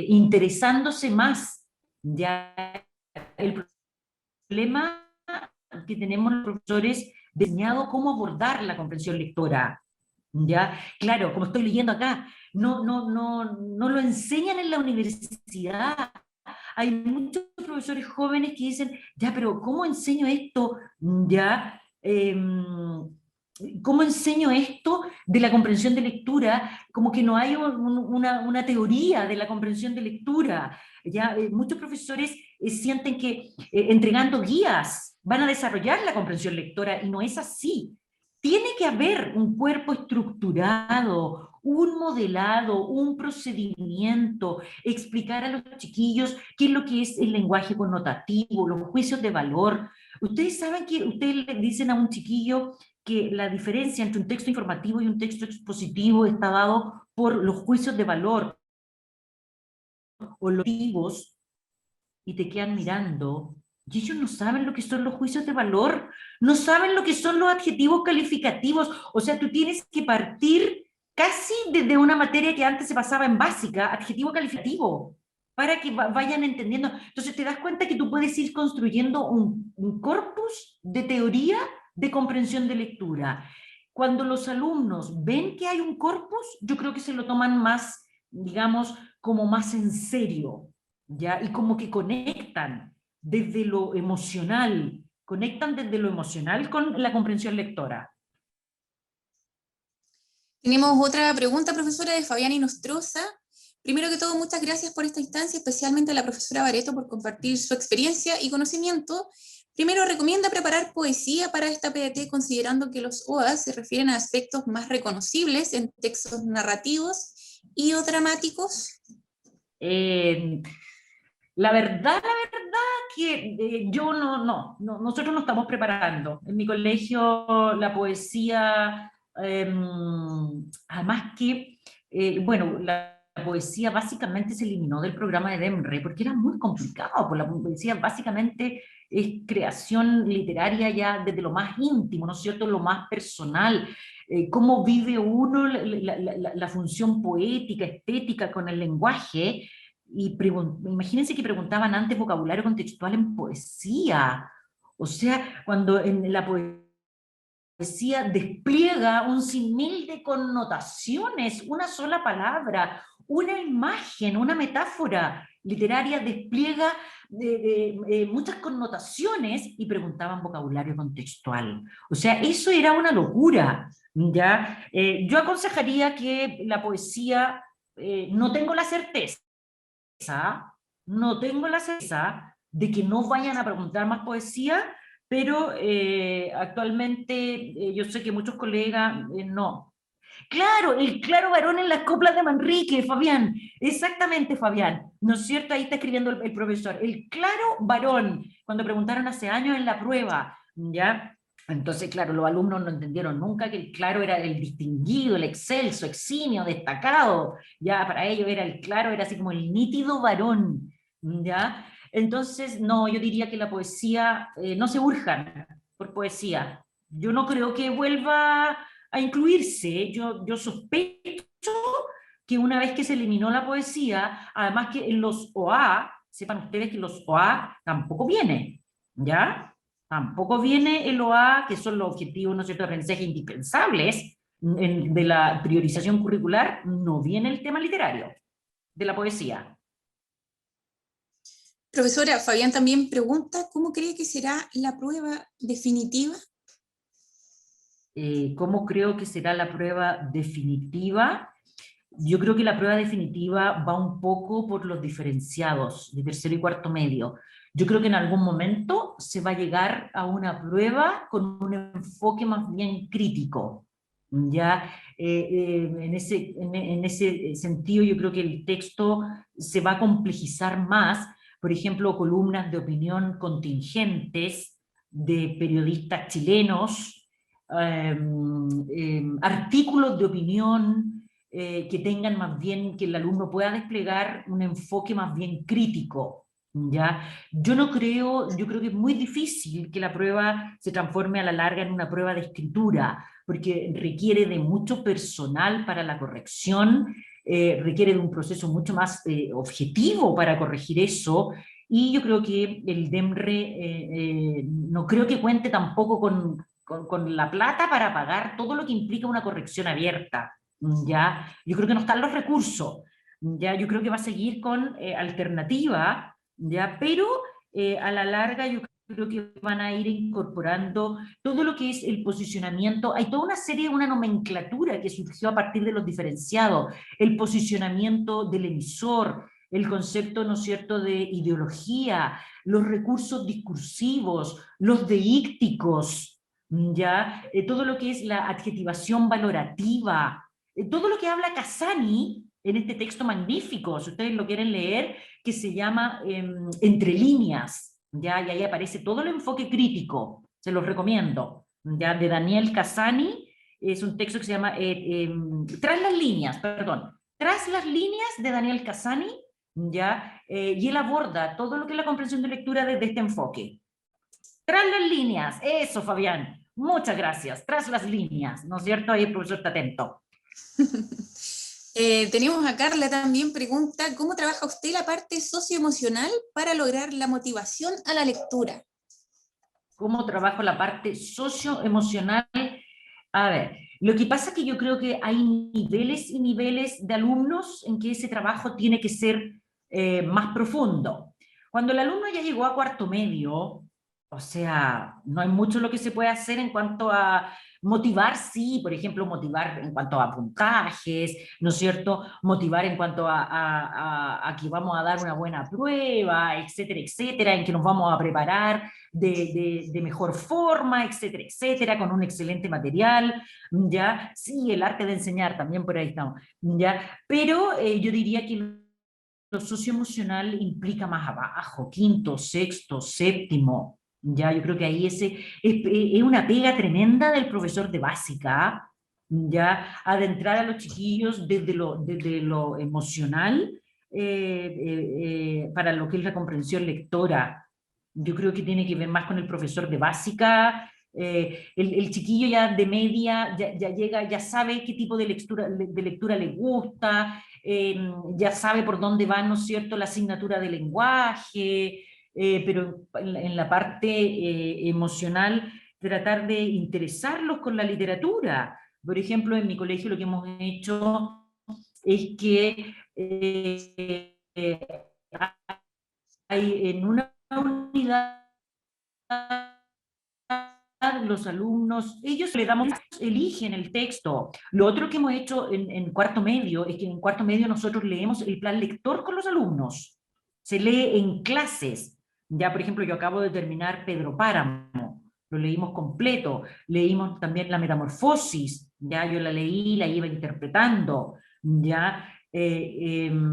interesándose más. Ya el problema que tenemos los profesores diseñado cómo abordar la comprensión lectora. ¿Ya? Claro, como estoy leyendo acá, no lo enseñan en la universidad. Hay muchos profesores jóvenes que dicen, ya, pero ¿cómo enseño esto? ¿Ya? ¿Cómo enseño esto de la comprensión de lectura? Como que no hay una teoría de la comprensión de lectura. Ya muchos profesores sienten que entregando guías van a desarrollar la comprensión lectora, y no es así. Tiene que haber un cuerpo estructurado, un modelado, un procedimiento, explicar a los chiquillos qué es lo que es el lenguaje connotativo, los juicios de valor. Ustedes saben que ustedes le dicen a un chiquillo que la diferencia entre un texto informativo y un texto expositivo está dado por los juicios de valor o los motivos, y te quedan mirando, y ellos no saben lo que son los juicios de valor, no saben lo que son los adjetivos calificativos. O sea, tú tienes que partir casi desde una materia que antes se pasaba en básica, adjetivo calificativo, para que vayan entendiendo. Entonces te das cuenta que tú puedes ir construyendo un corpus de teoría de comprensión de lectura. Cuando los alumnos ven que hay un corpus, yo creo que se lo toman más, digamos, como más en serio, ¿ya? Y como que conectan desde lo emocional, con la comprensión lectora. Tenemos otra pregunta, profesora, de Fabián Inostroza. Primero que todo, muchas gracias por esta instancia, especialmente a la profesora Bareto por compartir su experiencia y conocimiento. Primero, ¿recomienda preparar poesía para esta PDT, considerando que los OA se refieren a aspectos más reconocibles en textos narrativos y o dramáticos? La verdad que nosotros no estamos preparando. En mi colegio la poesía, además que, bueno, la poesía básicamente se eliminó del programa de DEMRE porque era muy complicado, porque la poesía básicamente es creación literaria ya desde lo más íntimo, ¿no es cierto?, lo más personal. Cómo vive uno la función poética, estética con el lenguaje. Y imagínense que preguntaban antes vocabulario contextual en poesía. O sea, cuando en la poesía despliega un sinfín de connotaciones, una sola palabra, una imagen, una metáfora literaria despliega muchas connotaciones, y preguntaban vocabulario contextual. O sea, eso era una locura, ¿ya? Yo aconsejaría que la poesía, no tengo la certeza de que no vayan a preguntar más poesía, pero actualmente yo sé que muchos colegas no. Claro, el claro varón en las coplas de Manrique, Fabián, exactamente, Fabián, ¿no es cierto? Ahí está escribiendo el profesor, el claro varón, cuando preguntaron hace años en la prueba, ¿ya? Entonces, claro, los alumnos no entendieron nunca que el claro era el distinguido, el excelso, eximio, destacado. Ya para ellos era el claro, era así como el nítido varón, ¿ya? Entonces, no, yo diría que la poesía, no se urjan por poesía. Yo no creo que vuelva a incluirse. Yo sospecho que una vez que se eliminó la poesía, además que en los OA, sepan ustedes que los OA tampoco viene, ¿ya? Tampoco viene el OA, que son los objetivos, ¿no es cierto?, de aprendizaje indispensables de la priorización curricular. No viene el tema literario de la poesía. Profesora, Fabián también pregunta, ¿cómo cree que será la prueba definitiva? ¿Cómo creo que será la prueba definitiva? Yo creo que la prueba definitiva va un poco por los diferenciados de tercero y cuarto medio. Yo creo que en algún momento se va a llegar a una prueba con un enfoque más bien crítico. Ya, en ese sentido yo creo que el texto se va a complejizar más. Por ejemplo, columnas de opinión contingentes de periodistas chilenos, artículos de opinión que tengan más bien, que el alumno pueda desplegar un enfoque más bien crítico, ¿ya? Yo creo que es muy difícil que la prueba se transforme a la larga en una prueba de escritura, porque requiere de mucho personal para la corrección, requiere de un proceso mucho más objetivo para corregir eso, y yo creo que el DEMRE no creo que cuente tampoco con la plata para pagar todo lo que implica una corrección abierta, ¿ya? Yo creo que no están los recursos, ¿ya? Yo creo que va a seguir con alternativa, ¿ya? Pero a la larga yo creo que van a ir incorporando todo lo que es el posicionamiento. Hay toda una serie, una nomenclatura que surgió a partir de los diferenciados, el posicionamiento del emisor, el concepto, ¿no es cierto?, de ideología, los recursos discursivos, los deícticos, ¿ya? Todo lo que es la adjetivación valorativa, todo lo que habla Casani en este texto magnífico, si ustedes lo quieren leer, que se llama Entre líneas, ¿ya? Y ahí aparece todo el enfoque crítico, se los recomiendo, ¿ya? De Daniel Casani, es un texto que se llama Tras las líneas, perdón, Tras las líneas de Daniel Casani, ¿ya? Y él aborda todo lo que es la comprensión de lectura desde este enfoque. Tras las líneas, eso Fabián, muchas gracias, tras las líneas, ¿no es cierto? Ahí el profesor está atento. Tenemos a Carla también, pregunta, ¿cómo trabaja usted la parte socioemocional para lograr la motivación a la lectura? ¿Cómo trabajo la parte socioemocional? A ver, lo que pasa es que yo creo que hay niveles y niveles de alumnos en que ese trabajo tiene que ser más profundo. Cuando el alumno ya llegó a cuarto medio, o sea, no hay mucho lo que se puede hacer en cuanto a motivar, sí, por ejemplo, motivar en cuanto a puntajes, ¿no es cierto? Motivar en cuanto a que vamos a dar una buena prueba, etcétera, etcétera, en que nos vamos a preparar de mejor forma, etcétera, etcétera, con un excelente material, ¿ya? Sí, el arte de enseñar, también por ahí estamos, ¿ya? Pero yo diría que lo socioemocional implica más abajo, quinto, sexto, séptimo, ya, yo creo que ahí es una pega tremenda del profesor de básica, ya, adentrar a los chiquillos desde lo emocional para lo que es la comprensión lectora. Yo creo que tiene que ver más con el profesor de básica, el chiquillo ya de media, ya llega, ya sabe qué tipo de lectura le gusta, ya sabe por dónde va, ¿no es cierto?, la asignatura de lenguaje, pero en la parte emocional, tratar de interesarlos con la literatura. Por ejemplo, en mi colegio lo que hemos hecho es que hay en una unidad los alumnos, ellos le damos, eligen el texto. Lo otro que hemos hecho en cuarto medio es que en cuarto medio nosotros leemos el plan lector con los alumnos. Se lee en clases. Ya, por ejemplo, yo acabo de terminar Pedro Páramo, lo leímos completo. Leímos también La Metamorfosis, ya yo la leí, la iba interpretando, ya. Entonces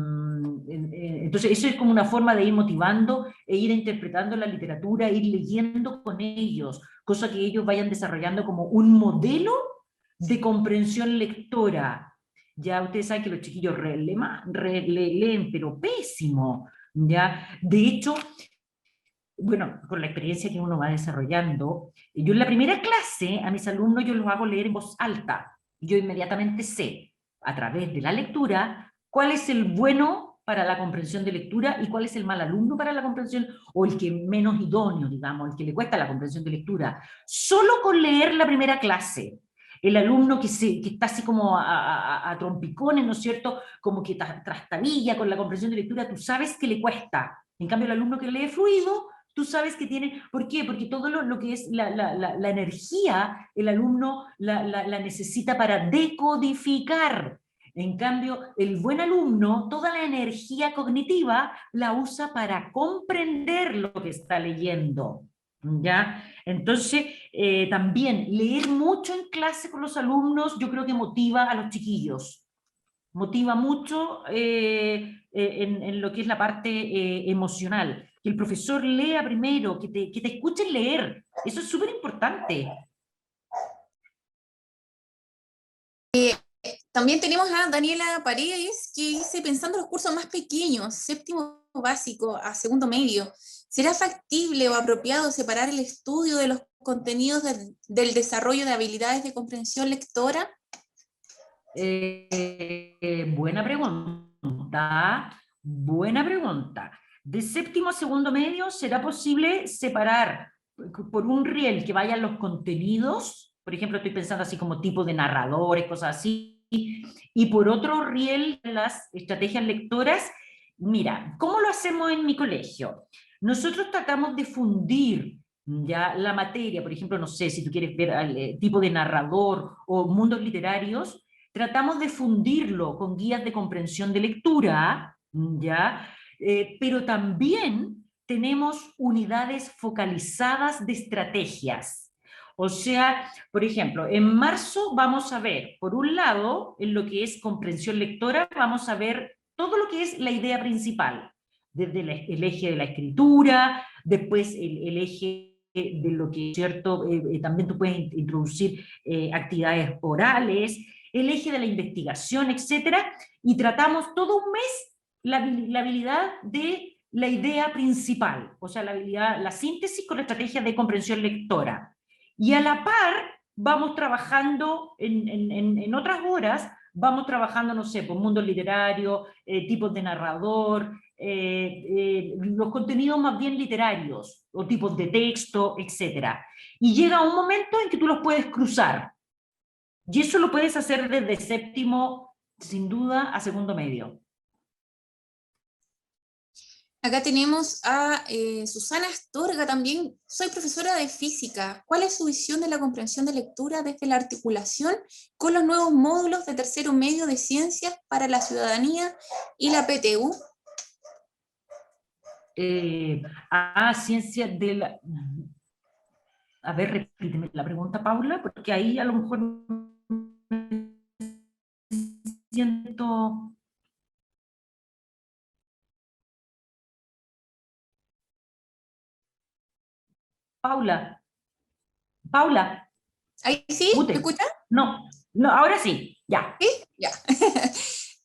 eso es como una forma de ir motivando e ir interpretando la literatura, ir leyendo con ellos, cosa que ellos vayan desarrollando como un modelo de comprensión lectora. Ya ustedes saben que los chiquillos leen, pero pésimo, ¿ya? De hecho, bueno, con la experiencia que uno va desarrollando, yo en la primera clase a mis alumnos yo los hago leer en voz alta, y yo inmediatamente sé, a través de la lectura, cuál es el bueno para la comprensión de lectura y cuál es el mal alumno para la comprensión, o el que menos idóneo, digamos, el que le cuesta la comprensión de lectura. Solo con leer la primera clase, el alumno que está así como a trompicones, ¿no es cierto?, como que trastabilla con la comprensión de lectura, tú sabes que le cuesta. En cambio, el alumno que lee fluido, tú sabes que tiene. ¿Por qué? Porque todo lo que es la energía, el alumno la necesita para decodificar. En cambio, el buen alumno, toda la energía cognitiva la usa para comprender lo que está leyendo, ¿ya? Entonces, también leer mucho en clase con los alumnos, yo creo que motiva a los chiquillos. Motiva mucho en lo que es la parte emocional. Que el profesor lea primero, que te escuchen leer. Eso es súper importante. También tenemos a Daniela Paredes, que dice, pensando en los cursos más pequeños, séptimo básico a segundo medio, ¿será factible o apropiado separar el estudio de los contenidos del desarrollo de habilidades de comprensión lectora? Buena pregunta, buena pregunta. De séptimo a segundo medio, ¿será posible separar por un riel que vayan los contenidos? Por ejemplo, estoy pensando así como tipo de narradores, cosas así, y por otro riel las estrategias lectoras. Mira, ¿cómo lo hacemos en mi colegio? Nosotros tratamos de fundir ya la materia, por ejemplo, no sé, si tú quieres ver al tipo de narrador o mundos literarios, tratamos de fundirlo con guías de comprensión de lectura, ¿ya? Pero también tenemos unidades focalizadas de estrategias. O sea, por ejemplo, en marzo vamos a ver, por un lado, en lo que es comprensión lectora, vamos a ver todo lo que es la idea principal, desde el eje de la escritura, después el eje de lo que, ¿cierto? También tú puedes introducir actividades orales, el eje de la investigación, etcétera, y tratamos todo un mes la habilidad de la idea principal, o sea, la habilidad, la síntesis con la estrategia de comprensión lectora. Y a la par vamos trabajando en otras horas, vamos trabajando, no sé, por mundo literario, tipos de narrador, los contenidos más bien literarios, o tipos de texto, etc. Y llega un momento en que tú los puedes cruzar. Y eso lo puedes hacer desde séptimo, sin duda, a segundo medio. Acá tenemos a Susana Astorga también. Soy profesora de física. ¿Cuál es su visión de la comprensión de lectura desde la articulación con los nuevos módulos de tercero medio de ciencias para la ciudadanía y la PTU? Ciencias de la... A ver, repíteme la pregunta, Paula, porque ahí a lo mejor siento... Paula, Paula. ¿Ahí sí? Mute. ¿Me escucha? No, no, ahora sí, ya. ¿Sí? Ya.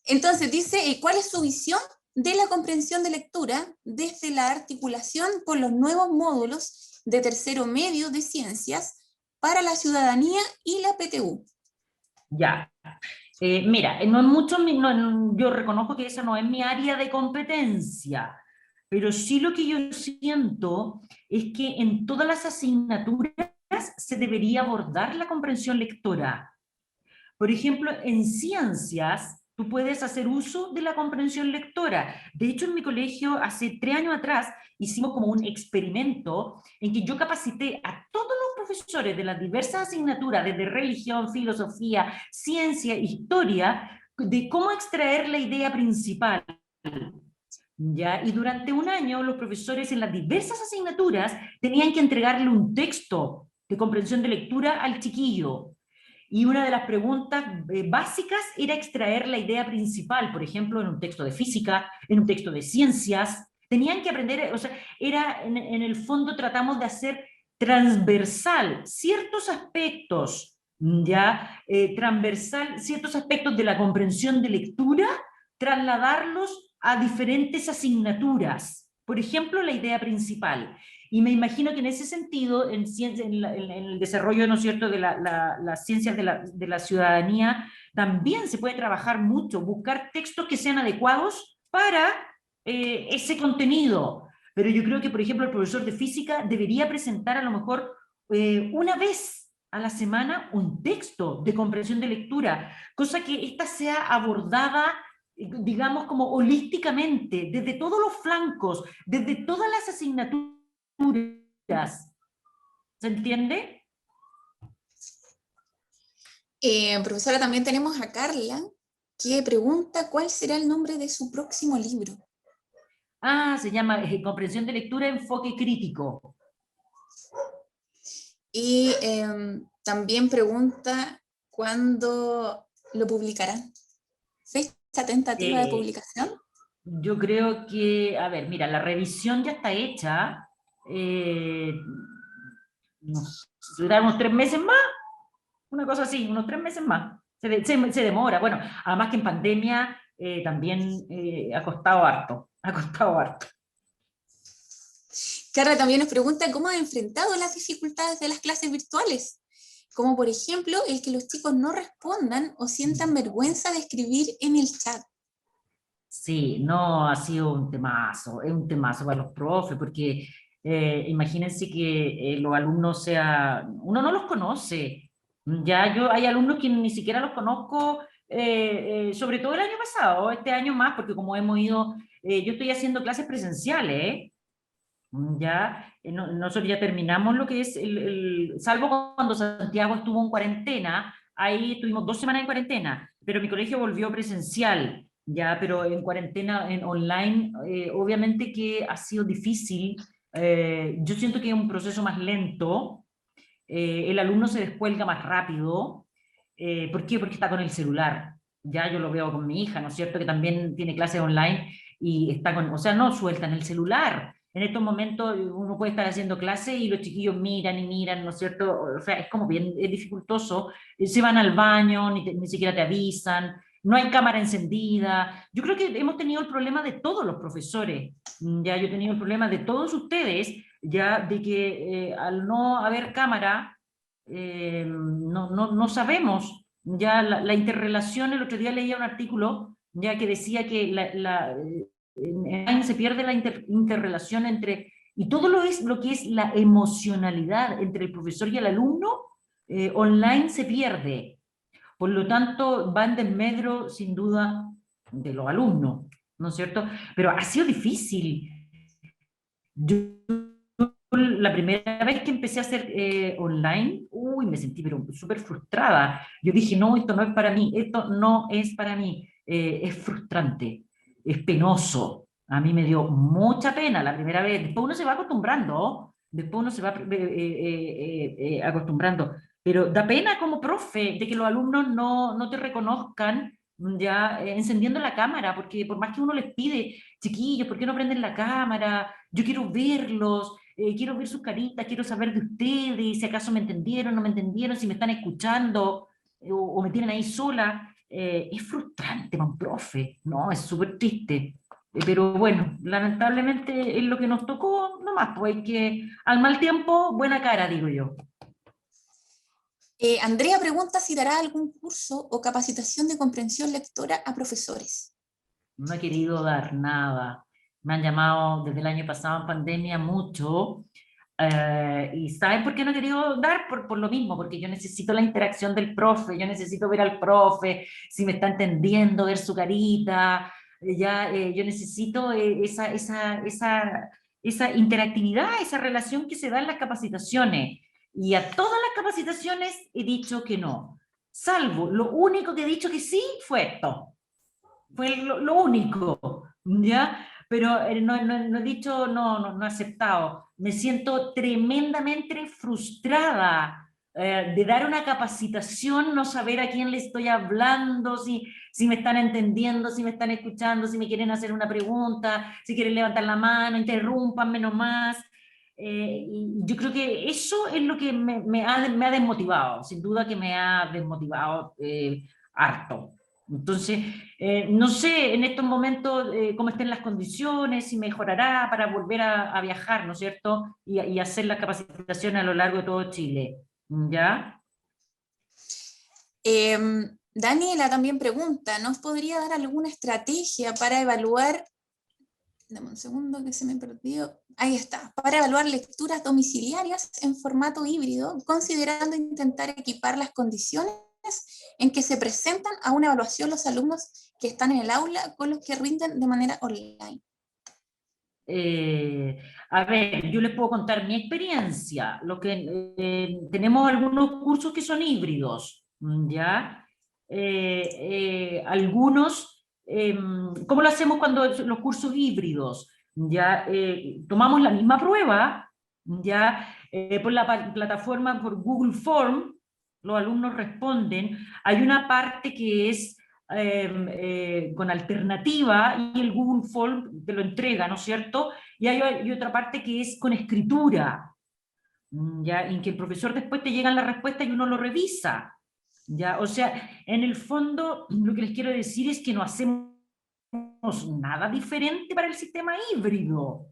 Entonces dice, ¿cuál es su visión de la comprensión de lectura desde la articulación con los nuevos módulos de tercero medio de ciencias para la ciudadanía y la PTU? Ya. Mira, no es mucho, yo reconozco que esa no es mi área de competencia, pero sí lo que yo siento es que en todas las asignaturas se debería abordar la comprensión lectora. Por ejemplo, en ciencias, tú puedes hacer uso de la comprensión lectora. De hecho, en mi colegio, hace 3 años atrás, hicimos como un experimento en que yo capacité a todos los profesores de las diversas asignaturas, desde religión, filosofía, ciencia, historia, de cómo extraer la idea principal. ¿Ya? Y durante un año los profesores en las diversas asignaturas tenían que entregarle un texto de comprensión de lectura al chiquillo. Y una de las preguntas básicas era extraer la idea principal, por ejemplo, en un texto de física, en un texto de ciencias. Tenían que aprender, o sea, era en el fondo tratamos de hacer transversal ciertos aspectos, ya, transversal ciertos aspectos de la comprensión de lectura, trasladarlos a diferentes asignaturas. Por ejemplo, la idea principal. Y me imagino que en ese sentido, en el desarrollo, ¿no es cierto?, de las ciencias de la ciudadanía, también se puede trabajar mucho, buscar textos que sean adecuados para ese contenido. Pero yo creo que, por ejemplo, el profesor de física debería presentar a lo mejor una vez a la semana un texto de comprensión de lectura, cosa que ésta sea abordada, digamos, como holísticamente, desde todos los flancos, desde todas las asignaturas. ¿Se entiende? Profesora, también tenemos a Carla, que pregunta cuál será el nombre de su próximo libro. Se llama Comprensión de Lectura, Enfoque Crítico. Y también pregunta cuándo lo publicarán. ¿Fecha tentativa de publicación? Yo creo que, a ver, mira, la revisión ya está hecha. ¿Será unos 3 meses más? Una cosa así, unos 3 meses más. Se demora. Bueno, además que en pandemia también ha costado harto. Ha costado harto. Carla también nos pregunta cómo ha enfrentado las dificultades de las clases virtuales, como por ejemplo el que los chicos no respondan o sientan vergüenza de escribir en el chat. Sí, no, ha sido un temazo, es un temazo para los profes, porque imagínense que los alumnos, uno no los conoce, ya hay alumnos que ni siquiera los conozco, sobre todo el año pasado, este año más, porque como hemos ido, yo estoy haciendo clases presenciales, ya, nosotros ya terminamos lo que es, salvo cuando Santiago estuvo en cuarentena, ahí estuvimos 2 semanas en cuarentena, pero mi colegio volvió presencial. ya, pero en cuarentena, en online, obviamente que ha sido difícil. Yo siento que es un proceso más lento, el alumno se descuelga más rápido. ¿Por qué? Porque está con el celular. Ya yo lo veo con mi hija, ¿no es cierto? Que también tiene clases online y está con, o sea, no sueltan el celular. En estos momentos uno puede estar haciendo clase y los chiquillos miran y miran, ¿no es cierto? O sea, es como bien, es dificultoso. Se van al baño, ni siquiera te avisan, no hay cámara encendida. Yo creo que hemos tenido el problema de todos los profesores. Ya yo he tenido el problema de todos ustedes, ya de que al no haber cámara, no sabemos. Ya la interrelación, el otro día leía un artículo ya que decía que se pierde la interrelación entre, y todo lo que es la emocionalidad entre el profesor y el alumno, online se pierde. Por lo tanto, va en desmedro, sin duda, de los alumnos, ¿no es cierto? Pero ha sido difícil. Yo la primera vez que empecé a hacer online, uy, me sentí pero súper frustrada. Yo dije, no, esto no es para mí, esto no es para mí. Es frustrante, es penoso. A mí me dio mucha pena la primera vez. Después uno se va acostumbrando, después uno se va acostumbrando. Pero da pena como profe de que los alumnos no te reconozcan ya encendiendo la cámara, porque por más que uno les pide, chiquillos, ¿por qué no prenden la cámara? Yo quiero verlos, quiero ver sus caritas, quiero saber de ustedes, si acaso me entendieron, no me entendieron, si me están escuchando o me tienen ahí sola. Es frustrante para un profe, ¿no? Es súper triste. Pero bueno, lamentablemente es lo que nos tocó, nomás, pues hay que, al mal tiempo, buena cara, digo yo. Andrea pregunta si dará algún curso o capacitación de comprensión lectora a profesores. No he querido dar nada. Me han llamado desde el año pasado en pandemia mucho. ¿Y saben por qué no he querido dar? Por lo mismo, porque yo necesito la interacción del profe, yo necesito ver al profe, si me está entendiendo, ver su carita, yo necesito esa interactividad, esa relación que se da en las capacitaciones. Y a todas las capacitaciones he dicho que no. Salvo, lo único que he dicho que sí fue esto. Fue lo único, ¿ya? Pero no he dicho, no he aceptado. Me siento tremendamente frustrada de dar una capacitación, no saber a quién le estoy hablando, si me están entendiendo, si me están escuchando, si me quieren hacer una pregunta, si quieren levantar la mano, interrúmpanme nomás. Y yo creo que eso es lo que me ha desmotivado, sin duda que me ha desmotivado harto. Entonces, no sé en estos momentos cómo estén las condiciones, si mejorará para volver a viajar, ¿no es cierto? Y hacer la capacitación a lo largo de todo Chile. ¿Ya? Daniela también pregunta, ¿nos podría dar alguna estrategia para evaluar, dame un segundo que se me perdió, ahí está, para evaluar lecturas domiciliarias en formato híbrido, considerando intentar equipar las condiciones en que se presentan a una evaluación los alumnos que están en el aula con los que rinden de manera online? A ver, yo les puedo contar mi experiencia. Tenemos algunos cursos que son híbridos, ¿ya? Algunos, ¿cómo lo hacemos cuando los cursos híbridos? ¿Ya? Tomamos la misma prueba, ¿ya? Por la plataforma, por Google Form, los alumnos responden. Hay una parte que es con alternativa y el Google Form te lo entrega, ¿no es cierto? Y hay otra parte que es con escritura, ¿ya? En que el profesor después te llegan las respuestas y uno lo revisa, ¿ya? O sea, en el fondo lo que les quiero decir es que no hacemos nada diferente para el sistema híbrido.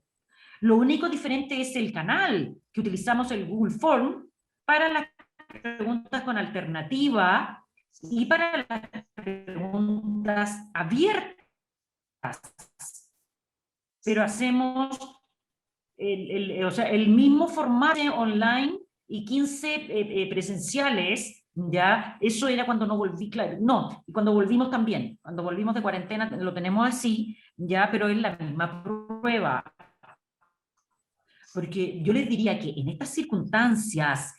Lo único diferente es el canal, que utilizamos el Google Form para las preguntas con alternativa y para las preguntas abiertas. Pero hacemos el mismo formato online y 15 presenciales, ¿ya? Eso era cuando no volví, claro, no, y cuando volvimos también, cuando volvimos de cuarentena lo tenemos así, ¿ya? Pero es la misma prueba. Porque yo les diría que en estas circunstancias,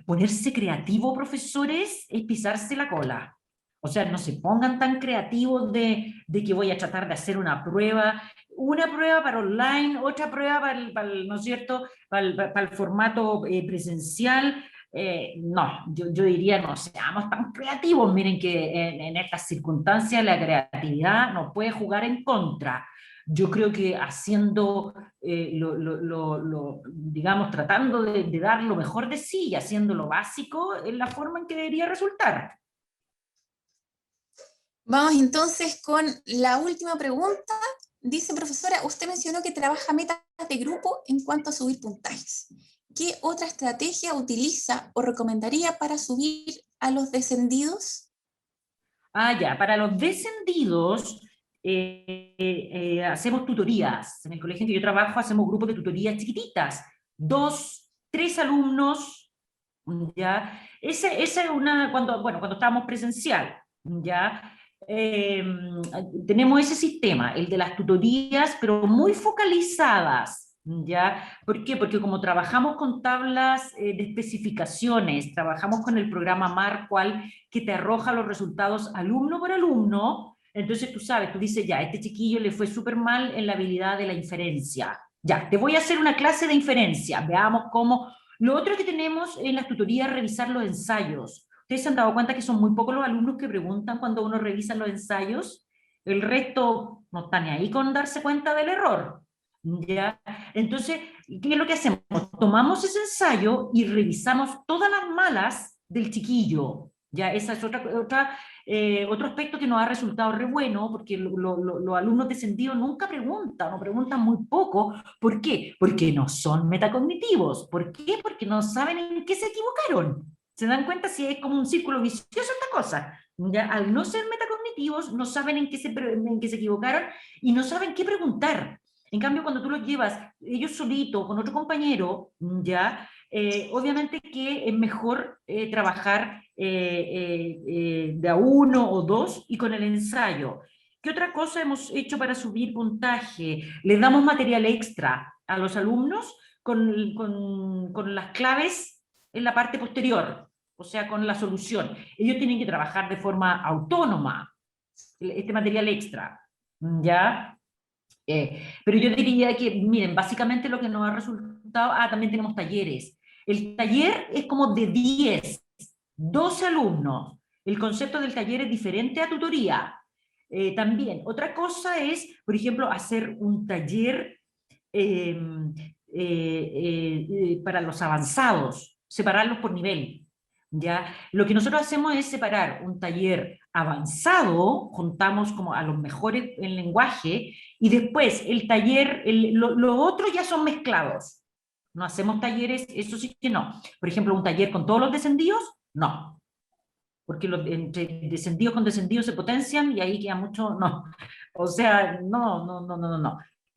ponerse creativo, profesores, es pisarse la cola. O sea, no se pongan tan creativos de que voy a tratar de hacer una prueba para online, otra prueba ¿no es cierto?, para el formato presencial. No, yo diría no seamos tan creativos. Miren que en estas circunstancias la creatividad nos puede jugar en contra. Yo creo que haciendo, digamos, tratando de dar lo mejor de sí y haciendo lo básico es la forma en que debería resultar. Vamos entonces con la última pregunta. Dice, profesora, usted mencionó que trabaja metas de grupo en cuanto a subir puntajes. ¿Qué otra estrategia utiliza o recomendaría para subir a los descendidos? Ah, ya, para los descendidos hacemos tutorías. En el colegio en que yo trabajo hacemos grupos de tutorías chiquititas, 2, 3 alumnos, ¿ya? Esa es una, cuando estábamos presencial, ¿ya? Tenemos ese sistema, el de las tutorías, pero muy focalizadas, ¿ya? ¿Por qué? Porque como trabajamos con tablas de especificaciones, trabajamos con el programa Marqual, que te arroja los resultados alumno por alumno, entonces tú sabes, tú dices, ya, este chiquillo le fue súper mal en la habilidad de la inferencia. Ya, te voy a hacer una clase de inferencia, veamos cómo. Lo otro que tenemos en las tutorías es revisar los ensayos. ¿Ustedes se han dado cuenta que son muy pocos los alumnos que preguntan cuando uno revisa los ensayos? El resto no está ni ahí con darse cuenta del error, ¿ya? Entonces, ¿qué es lo que hacemos? Tomamos ese ensayo y revisamos todas las malas del chiquillo. Ya, esa es otro aspecto que nos ha resultado re bueno, porque los alumnos descendidos nunca preguntan, o preguntan muy poco. ¿Por qué? Porque no son metacognitivos. ¿Por qué? Porque no saben en qué se equivocaron. ¿Se dan cuenta? Si es como un círculo vicioso esta cosa. ¿Ya? Al no ser metacognitivos, no saben en qué se equivocaron y no saben qué preguntar. En cambio, cuando tú los llevas ellos solitos, con otro compañero, ¿ya? Obviamente que es mejor trabajar de a uno o dos y con el ensayo. ¿Qué otra cosa hemos hecho para subir puntaje? Les damos material extra a los alumnos con las claves en la parte posterior, o sea, con la solución. Ellos tienen que trabajar de forma autónoma este material extra, ¿ya? Pero yo diría que, miren, básicamente lo que nos ha resultado, también tenemos talleres. El taller es como de 10, 12 alumnos. El concepto del taller es diferente a tutoría. También, otra cosa es, por ejemplo, hacer un taller eh, para los avanzados, separarlos por nivel. ¿Ya? Lo que nosotros hacemos es separar un taller avanzado, juntamos como a los mejores en lenguaje, y después el taller, los otros ya son mezclados. No hacemos talleres, eso sí que no. Por ejemplo, un taller con todos los descendidos, no. Porque entre descendidos con descendidos se potencian y ahí queda mucho, no. O sea, no.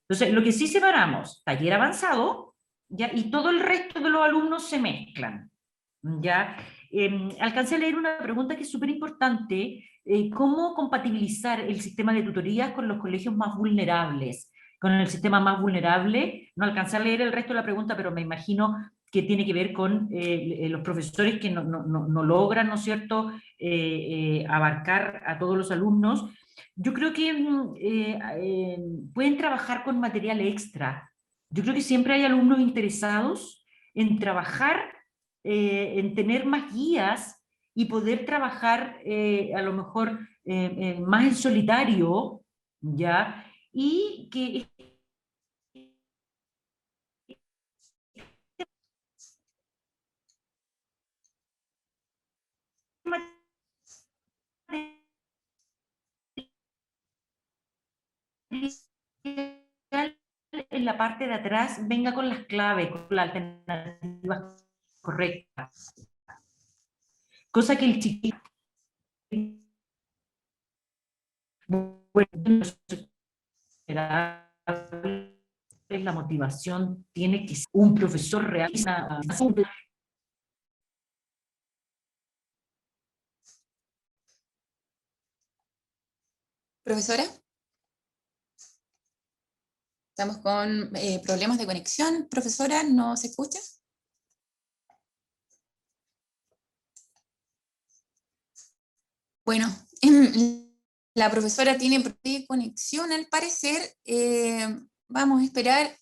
Entonces, lo que sí separamos, taller avanzado, ¿ya? Y todo el resto de los alumnos se mezclan, ¿ya? Alcancé a leer una pregunta que es súper importante, ¿cómo compatibilizar el sistema de tutorías con los colegios más vulnerables? Con el sistema más vulnerable, no alcancé a leer el resto de la pregunta, pero me imagino que tiene que ver con los profesores que no logran, ¿no es cierto?, abarcar a todos los alumnos. Yo creo que pueden trabajar con material extra. Yo creo que siempre hay alumnos interesados en trabajar, en tener más guías y poder trabajar a lo mejor más en solitario, ¿ya? Y que en la parte de atrás venga con las claves, con las alternativas correctas. Cosa que el chiquito, bueno, la motivación tiene que ser un profesor real. Profesora, estamos con problemas de conexión. Profesora, ¿no se escucha? Bueno, La profesora tiene problema de conexión al parecer, vamos a esperar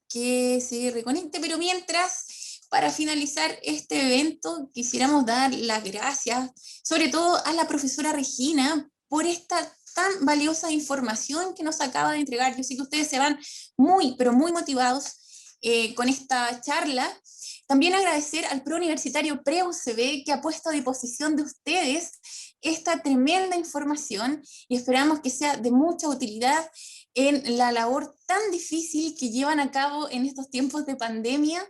que se reconecte, pero mientras, para finalizar este evento, quisiéramos dar las gracias, sobre todo a la profesora Regina, por esta tan valiosa información que nos acaba de entregar. Yo sé que ustedes se van muy, pero muy motivados con esta charla. También agradecer al preuniversitario PreUCB que ha puesto a disposición de ustedes esta tremenda información y esperamos que sea de mucha utilidad en la labor tan difícil que llevan a cabo en estos tiempos de pandemia.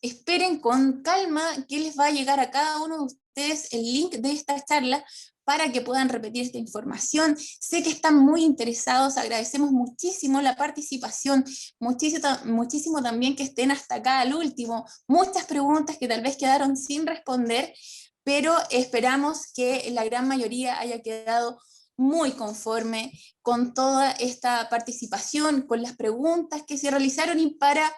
Esperen con calma que les va a llegar a cada uno de ustedes el link de esta charla para que puedan repetir esta información. Sé que están muy interesados, agradecemos muchísimo la participación, muchísimo también que estén hasta acá al último, muchas preguntas que tal vez quedaron sin responder, pero esperamos que la gran mayoría haya quedado muy conforme con toda esta participación, con las preguntas que se realizaron, y para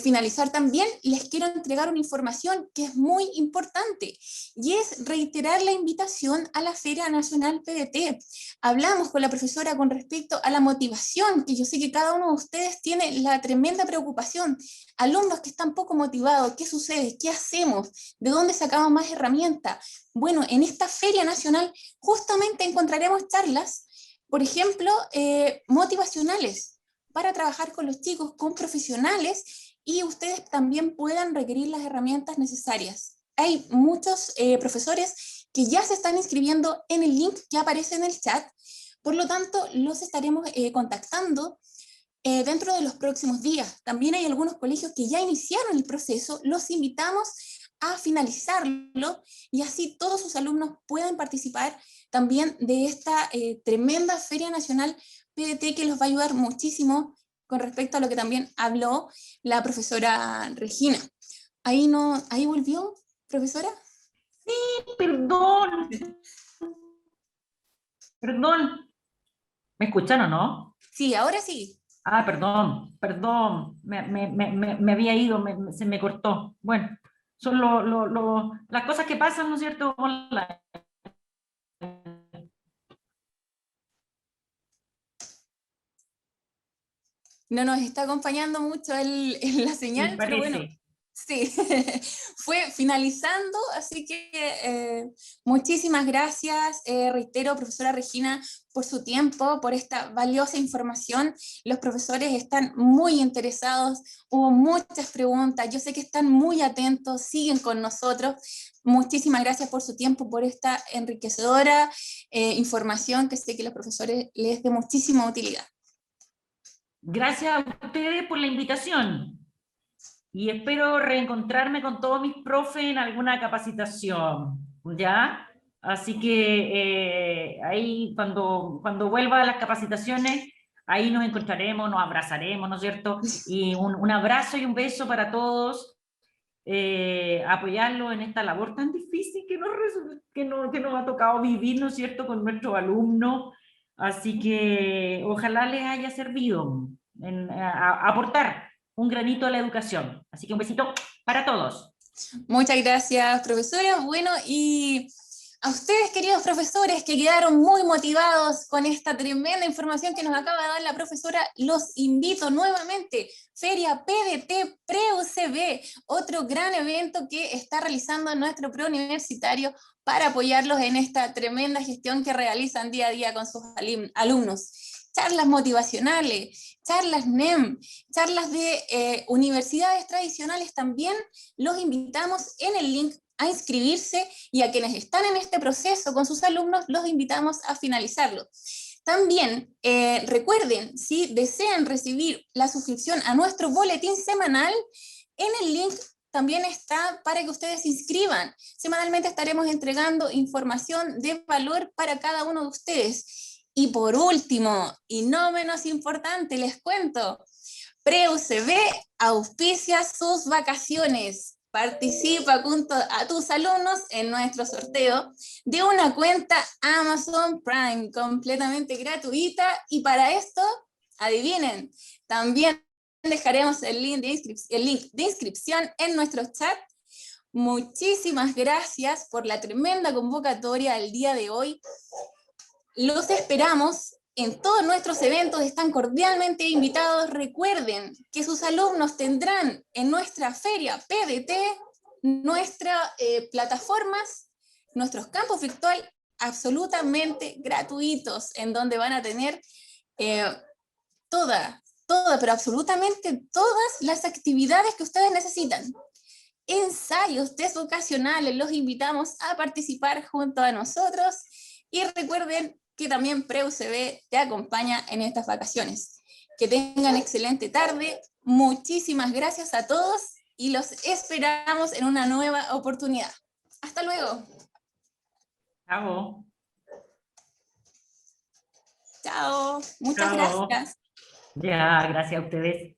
finalizar también les quiero entregar una información que es muy importante y es reiterar la invitación a la Feria Nacional PDT. Hablamos con la profesora con respecto a la motivación, que yo sé que cada uno de ustedes tiene la tremenda preocupación. Alumnos que están poco motivados, ¿qué sucede? ¿Qué hacemos? ¿De dónde sacamos más herramientas? Bueno, en esta Feria Nacional justamente encontraremos charlas, por ejemplo, motivacionales, para trabajar con los chicos, con profesionales, y ustedes también puedan requerir las herramientas necesarias. Hay muchos profesores que ya se están inscribiendo en el link que aparece en el chat, por lo tanto los estaremos contactando dentro de los próximos días. También hay algunos colegios que ya iniciaron el proceso, los invitamos a finalizarlo y así todos sus alumnos puedan participar también de esta tremenda Feria Nacional PDT, que los va a ayudar muchísimo con respecto a lo que también habló la profesora Regina. ¿Ahí volvió, profesora? Sí, perdón. Perdón. ¿Me escuchan o no? Sí, ahora sí. Ah, perdón. Me había ido, se me cortó. Bueno, son las cosas que pasan, ¿no es cierto? Online. No nos está acompañando mucho la señal, Sí, pero bueno, parece. sí, fue finalizando, así que muchísimas gracias, reitero, profesora Regina, por su tiempo, por esta valiosa información. Los profesores están muy interesados, hubo muchas preguntas, yo sé que están muy atentos, siguen con nosotros. Muchísimas gracias por su tiempo, por esta enriquecedora información que sé que a los profesores les es de muchísima utilidad. Gracias a ustedes por la invitación y espero reencontrarme con todos mis profes en alguna capacitación, ¿ya? Así que ahí cuando vuelva a las capacitaciones, ahí nos encontraremos, nos abrazaremos, ¿no es cierto? Y un abrazo y un beso para todos, apoyarlos en esta labor tan difícil que nos ha tocado vivir, ¿no es cierto?, con nuestros alumnos. Así que ojalá les haya servido a aportar un granito a la educación. Así que un besito para todos. Muchas gracias, profesora. Bueno, y a ustedes, queridos profesores, que quedaron muy motivados con esta tremenda información que nos acaba de dar la profesora, los invito nuevamente. Feria PDT PreUCB, otro gran evento que está realizando nuestro preuniversitario para apoyarlos en esta tremenda gestión que realizan día a día con sus alumnos. Charlas motivacionales, charlas NEM, charlas de universidades tradicionales también. Los invitamos en el link a inscribirse, y a quienes están en este proceso con sus alumnos los invitamos a finalizarlo. También recuerden, si desean recibir la suscripción a nuestro boletín semanal, en el link también está para que ustedes se inscriban. Semanalmente estaremos entregando información de valor para cada uno de ustedes. Y por último, y no menos importante, les cuento, PreUCB auspicia sus vacaciones. Participa junto a tus alumnos en nuestro sorteo de una cuenta Amazon Prime completamente gratuita, y para esto, adivinen, también dejaremos el link de inscripción en nuestro chat Muchísimas gracias por la tremenda convocatoria del día de hoy. Los esperamos en todos nuestros eventos, están cordialmente invitados. Recuerden que sus alumnos tendrán en nuestra feria PDT, nuestras plataformas, nuestros campos virtual absolutamente gratuitos, en donde van a tener pero absolutamente todas las actividades que ustedes necesitan. Ensayos test vocacionales, los invitamos a participar junto a nosotros y recuerden que también PreUCB te acompaña en estas vacaciones. Que tengan excelente tarde, muchísimas gracias a todos y los esperamos en una nueva oportunidad. Hasta luego. Chao. Chao, muchas Chao. gracias. Ya, gracias a ustedes.